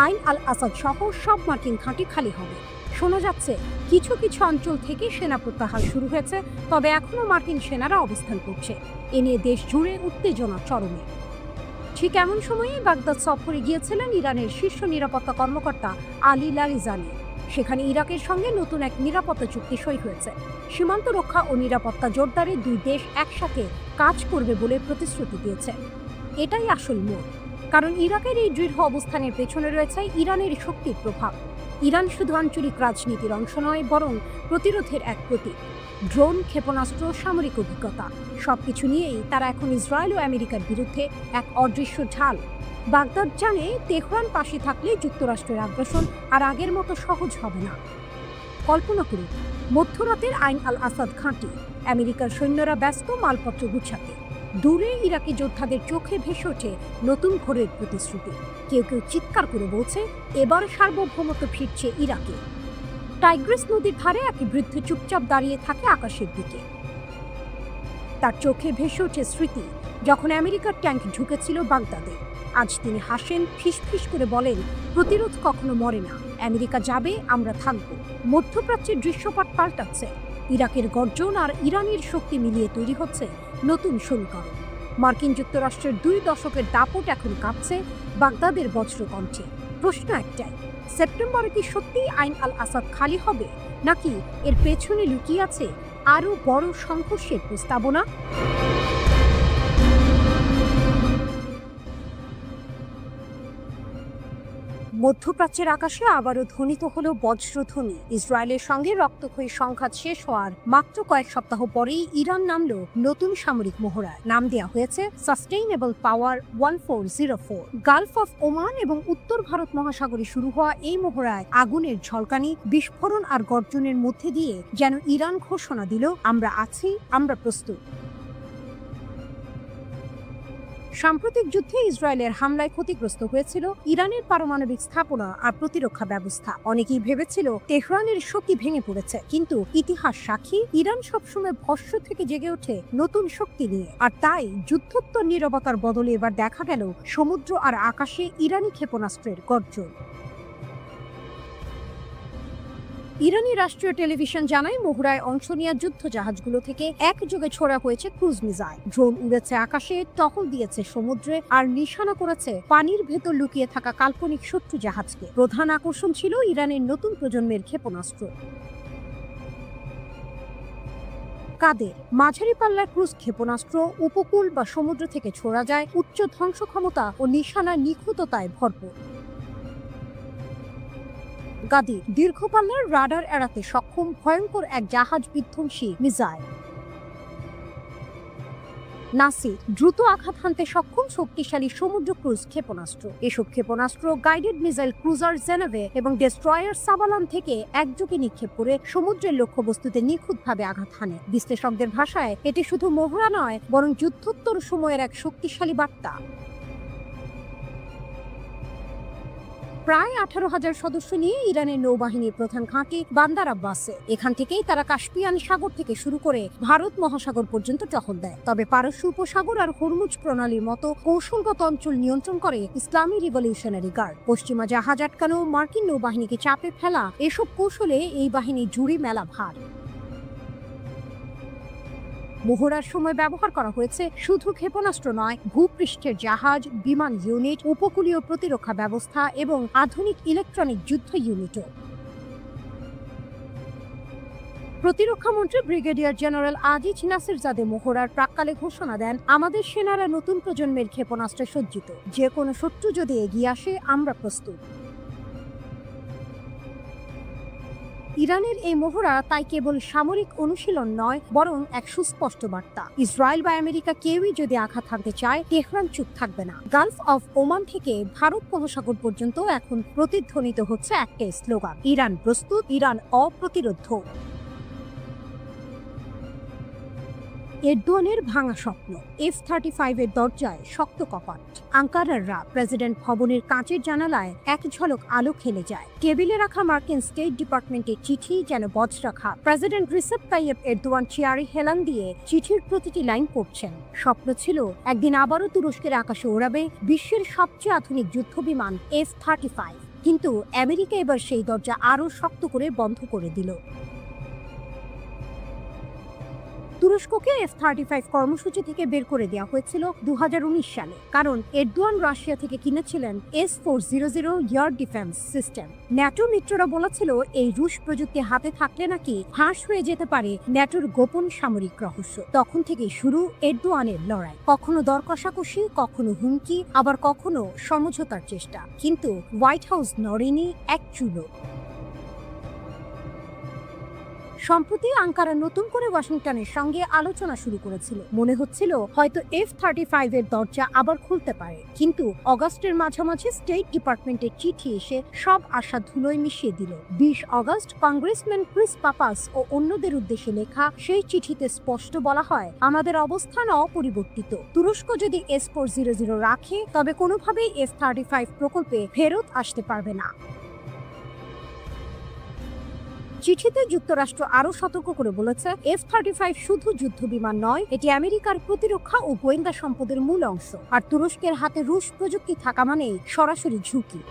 আইন আল আসাদ সহ সব মার্কিন ঘাঁটি খালি হবে। শোনা যাচ্ছে কিছু কিছু অঞ্চল থেকে সেনা প্রত্যাহার শুরু হয়েছে, তবে এখনও মার্কিন সেনারা অবস্থান করছে। এ নিয়ে দেশ জুড়ে উত্তেজনা চরমে। ঠিক এমন সময়ে বাগদাদ সফরে গিয়েছিলেন ইরানের শীর্ষ নিরাপত্তা কর্মকর্তা আলী লারিজানি। সেখানে ইরাকের সঙ্গে নতুন এক নিরাপত্তা চুক্তি সই হয়েছে। সীমান্ত রক্ষা ও নিরাপত্তা জোরদারে 2 দেশ একসাথে কাজ করবে বলে প্রতিশ্রুতি দিয়েছে। এটাই আসল মোড়, কারণ ইরাকের এই দৃঢ় অবস্থানের পেছনে রয়েছে ইরানের শক্তির প্রভাব। ইরান শুধু আঞ্চলিক রাজনীতির অংশ নয়, বরং প্রতিরোধের এক প্রতীক। ড্রোন, ক্ষেপণাস্ত্র, সামরিক অভিজ্ঞতা সবকিছু নিয়েই তারা এখন ইসরায়েল ও আমেরিকার বিরুদ্ধে এক অদৃশ্য ঢাল। বাগদাদ জানে, তেহরান পাশে থাকলে যুক্তরাষ্ট্রের আগ্রাসন আর আগের মতো সহজ হবে না। কল্পনা করুন, মধ্যরাতের আইন আল আসাদ ঘাঁটি, আমেরিকার সৈন্যরা ব্যস্ত মালপত্র গুছাতে। দূরে ইরাকি যোদ্ধাদের চোখে ভেসে ওঠে নতুন ঘোরের প্রতিশ্রুতি। কেউ কেউ চিৎকার করে বলছে, এবার সার্বভৌমত্ব ফিরছে ইরাকে। টাইগ্রিস নদীর ধারে এক বৃদ্ধ চুপচাপ দাঁড়িয়ে থাকে আকাশের দিকে। তার চোখে ভেসে ওঠে স্মৃতি, যখন আমেরিকার ট্যাঙ্ক ঢুকেছিল বাগদাদে। আজ তিনি হাসেন, ফিসফিস করে বলেন, প্রতিরোধ কখনো মরে না, আমেরিকা যাবে, আমরা থাকব। মধ্যপ্রাচ্যের দৃশ্যপট পাল্টাচ্ছে। ইরাকের গর্জন আর ইরানের শক্তি মিলিয়ে তৈরি হচ্ছে নতুন সমীকরণ। মার্কিন যুক্তরাষ্ট্রের 2 দশকের দাপট এখন কাঁপছে বাগদাদের বজ্রকণ্ঠে। প্রশ্ন একটাই, সেপ্টেম্বরে কি সত্যি আইন আল আসাদ খালি হবে, নাকি এর পেছনে লুকিয়ে আছে আরও বড় সংঘর্ষের প্রস্তাবনা? মধ্যপ্রাচ্যের আকাশে আবারও ধ্বনিত হলো বজ্রধ্বনি। ইসরায়েলের সঙ্গে রক্তক্ষয়ী সংঘাত শেষ হওয়ার মাত্র কয়েক সপ্তাহ পরেই ইরান নামলো নতুন সামরিক মহড়ায়। নাম দেওয়া হয়েছে sustainable power 1404। Gulf of Oman এবং উত্তর ভারত মহাসাগরে শুরু হওয়া এই মহড়ায় আগুনের ঝলকানি, বিস্ফোরণ আর গর্জনের মধ্যে দিয়ে যেন ইরান ঘোষণা দিল, আমরা আছি, আমরা প্রস্তুত। সাম্প্রতিক যুদ্ধে ইসরায়েলের হামলায় ক্ষতিগ্রস্ত হয়েছিল ইরানের পারমাণবিক স্থাপনা আর প্রতিরক্ষা ব্যবস্থা। অনেকেই ভেবেছিল তেহরানের শক্তি ভেঙে পড়েছে, কিন্তু ইতিহাস সাক্ষী, ইরান সবসময় ভস্ম থেকে জেগে ওঠে নতুন শক্তি নিয়ে। আর তাই যুদ্ধোত্তর নীরবতার বদলে এবার দেখা গেল সমুদ্র আর আকাশে ইরানি ক্ষেপণাস্ত্রের গর্জন। ইরানি রাষ্ট্রীয় টেলিভিশন জানায়, মহড়ায় অংশ নেওয়া যুদ্ধ জাহাজগুলো থেকে একযোগে ছোড়া হয়েছে ক্রুজ মিসাইল। ড্রোন উড়েছে আকাশে, টহল দিয়েছে সমুদ্রে, আর নিশানা করেছে পানির ভেতর লুকিয়ে থাকা কাল্পনিক শত্রু জাহাজকে। প্রধান আকর্ষণ ছিল ইরানের নতুন প্রজন্মের ক্ষেপণাস্ত্র। কাদের মাঝারি পাল্লার ক্রুজ ক্ষেপণাস্ত্র উপকূল বা সমুদ্র থেকে ছোড়া যায়, উচ্চ ধ্বংস ক্ষমতা ও নিশানা নিখুঁততায় ভরপুর। গাদির দীর্ঘ পাল্লার রাডার এড়াতে সক্ষম ভয়ঙ্কর এক জাহাজ বিধ্বংসী মিসাইল। নাসির দ্রুত আঘাত হানতে সক্ষম শক্তিশালী সমুদ্র ক্রুজ ক্ষেপণাস্ত্র। এসব ক্ষেপণাস্ত্র গাইডেড মিসাইল ক্রুজার জেনেভে এবং ডেস্ট্রয়ার সাবালান থেকে একযোগে নিক্ষেপ করে সমুদ্রের লক্ষ্যবস্তুতে নিখুঁতভাবে আঘাত হানে। বিশ্লেষকদের ভাষায় এটি শুধু মহড়া নয়, বরং যুদ্ধোত্তর সময়ের এক শক্তিশালী বার্তা। প্রায় 18,000 সদস্য নিয়ে ইরানের নৌবাহিনীর প্রধান ঘাঁটি বান্দার আব্বাসে। এখান থেকেই তারা কাস্পিয়ান সাগর থেকে শুরু করে ভারত মহাসাগর পর্যন্ত টহল দেয়। তবে পারস্য উপসাগর আর হরমুজ প্রণালীর মতো কৌশলগত অঞ্চল নিয়ন্ত্রণ করে ইসলামী রিভলিউশনারি গার্ড। পশ্চিমা জাহাজ আটকানো, মার্কিন নৌবাহিনীকে চাপে ফেলা, এসব কৌশলে এই বাহিনী জুড়ি মেলা ভার। মহড়ার সময় ব্যবহার করা হয়েছে শুধু ক্ষেপণাস্ত্র নয়, ভূপৃষ্ঠের জাহাজ, বিমান ইউনিট, উপকূলীয় প্রতিরক্ষা ব্যবস্থা এবং আধুনিক ইলেকট্রনিক যুদ্ধ ইউনিটও। প্রতিরক্ষামন্ত্রী ব্রিগেডিয়ার জেনারেল আজিজ নাসিরজাদে মহড়ার প্রাক্কালে ঘোষণা দেন, আমাদের সেনারা নতুন প্রজন্মের ক্ষেপণাস্ত্রে সজ্জিত, যে কোনো শত্রু যদি এগিয়ে আসে আমরা প্রস্তুত। ইরানের এই মহড়া তাই কেবল সামরিক অনুশীলন নয়, বরং এক সুস্পষ্ট বার্তা। ইসরায়েল বা আমেরিকা কেউই যদি আঘাত হানতে চায়, তেহরান চুপ থাকবে না। গালফ অফ ওমান থেকে ভারত মহাসাগর পর্যন্ত এখন প্রতিধ্বনিত হচ্ছে একটাই স্লোগান, ইরান প্রস্তুত, ইরান অপ্রতিরোধ্য। এরদোয়ানের ভাঙা স্বপ্ন, F-35 এর দরজায় শক্ত কপাট। আঙ্কারার রাত, প্রেসিডেন্ট ভবনের কাঁচের জানালায় এক ঝলক আলো খেলে যায়। টেবিলে রাখা মার্কিন স্টেট ডিপার্টমেন্টের চিঠি যেন বজ্রা খাত। প্রেসিডেন্ট রিসেপ তাইয়েপ এরদোয়ান চেয়ারে হেলান দিয়ে চিঠির প্রতিটি লাইন পড়ছেন। স্বপ্ন ছিল একদিন আবারও তুরস্কের আকাশে ওড়াবে বিশ্বের সবচেয়ে আধুনিক যুদ্ধবিমান F-35। কিন্তু আমেরিকা এবার সেই দরজা আরও শক্ত করে বন্ধ করে দিল। তুরস্ককে F-35 কর্মসূচি থেকে বের করে দেওয়া হয়েছিল 2019 সালে, কারণ এরদোয়ান রাশিয়া থেকে কিনেছিলেন S-400 air defence system. NATO মিত্ররা বলেছিল এই রুশ প্রযুক্তি হাতে থাকলে নাকি ফাঁস হয়ে যেতে পারে ন্যাটোর গোপন সামরিক রহস্য। তখন থেকেই শুরু এরদোয়ানের লড়াই, কখনো দর কষাকষি, কখনো হুমকি, আবার কখনো সমঝোতার চেষ্টা। কিন্তু হোয়াইট হাউস নড়েনি এক চুলো। সম্প্রতি আঙ্কারা নতুন করে ওয়াশিংটনের সঙ্গে আলোচনা শুরু করেছিল। মনে হচ্ছিল হয়তো F-35 এর দরজা আবার খুলতে পারে, কিন্তু অগাস্টের মাঝামাঝি স্টেট ডিপার্টমেন্টের চিঠি এসে সব আশা ধুলোয় মিশিয়ে দিল। 20 অগাস্ট কংগ্রেসম্যান ক্রিস পাপাস ও অন্যদের উদ্দেশ্যে লেখা সেই চিঠিতে স্পষ্ট বলা হয়, আমাদের অবস্থান অপরিবর্তিত। তুরস্ক যদি S-400 রাখে, তবে কোনোভাবেই F-35 প্রকল্পে ফেরত আসতে পারবে না। চিঠিতে যুক্তরাষ্ট্র আরও সতর্ক করে বলেছে, F-35 শুধু যুদ্ধবিমান নয়, এটি আমেরিকার প্রতিরক্ষা ও গোয়েন্দা সম্পদের মূল অংশ। আর তুরস্কের হাতে রুশ প্রযুক্তি থাকা মানেই সরাসরি ঝুঁকি।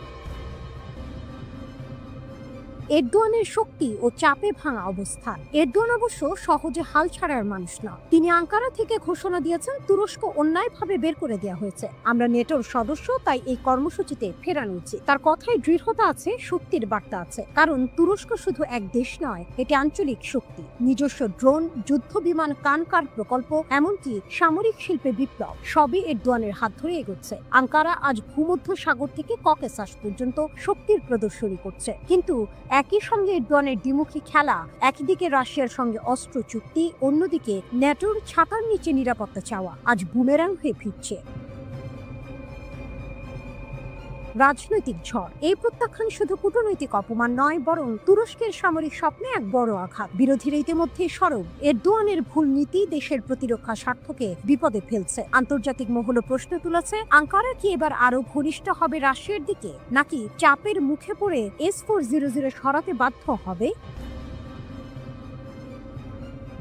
এরদোয়ানের শক্তি ও চাপে ভাঙা অবস্থান। এরদোয়ান অবশ্য সহজে হাল ছাড়ার মানুষ না। তিনি আঙ্কারা থেকে ঘোষণা দিয়েছেন, তুরস্ক অন্যায়ভাবে বের করে দেওয়া হয়েছে, আমরা নেটোর সদস্য, তাই এই কর্মসূচিতে ফেরানো উচিত। তার কথায় দৃঢ়তা আছে, শক্তির বার্তা আছে, কারণ তুরস্ক শুধু এক দেশ নয়, এটি আঞ্চলিক শক্তি। নিজস্ব ড্রোন, যুদ্ধ বিমান, কানকার প্রকল্প, এমনকি সামরিক শিল্পে বিপ্লব, সবই এরদোয়ানের হাত ধরে এগোচ্ছে। আঙ্কারা আজ ভূমধ্য সাগর থেকে ককেসাস পর্যন্ত শক্তির প্রদর্শনী করছে, কিন্তু একই সঙ্গে এরদোয়ানের দ্বিমুখী খেলা, একদিকে রাশিয়ার সঙ্গে অস্ত্র চুক্তি, অন্যদিকে ন্যাটোর ছাতার নিচে নিরাপত্তা চাওয়া, আজ বুমেরাং হয়ে ফিরছে। রাজনৈতিক ঝড়, এই প্রত্যাখ্যান শুধু কূটনৈতিক অপমান নয়, বরং তুরস্কের সামরিক স্বপ্নে এক বড় আঘাত। বিরোধীরা ইতিমধ্যে সরব, এরদোয়ানের ভুল নীতি দেশের প্রতিরক্ষা স্বার্থকে বিপদে ফেলছে। আন্তর্জাতিক মহল প্রশ্ন তুলেছে, আঙ্কারা কি এবার আরো ঘনিষ্ঠ হবে রাশিয়ার দিকে, নাকি চাপের মুখে পড়ে S-400 সরাতে বাধ্য হবে?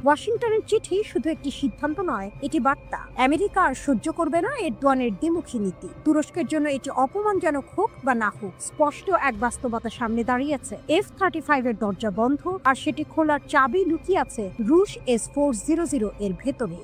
ওয়াশিংটনের চিঠি শুধু একটি সিদ্ধান্ত নয়, এটি বার্তা। আমেরিকা আর সহ্য করবে না এরদোয়ানের দ্বিমুখী নীতি। তুরস্কের জন্য এটি অপমানজনক হোক বা না হোক, স্পষ্ট এক বাস্তবতা সামনে দাঁড়িয়েছে। F-35 এর দরজা বন্ধ, আর সেটি খোলার চাবি লুকিয়ে আছে রুশ S-400 এর ভেতরে।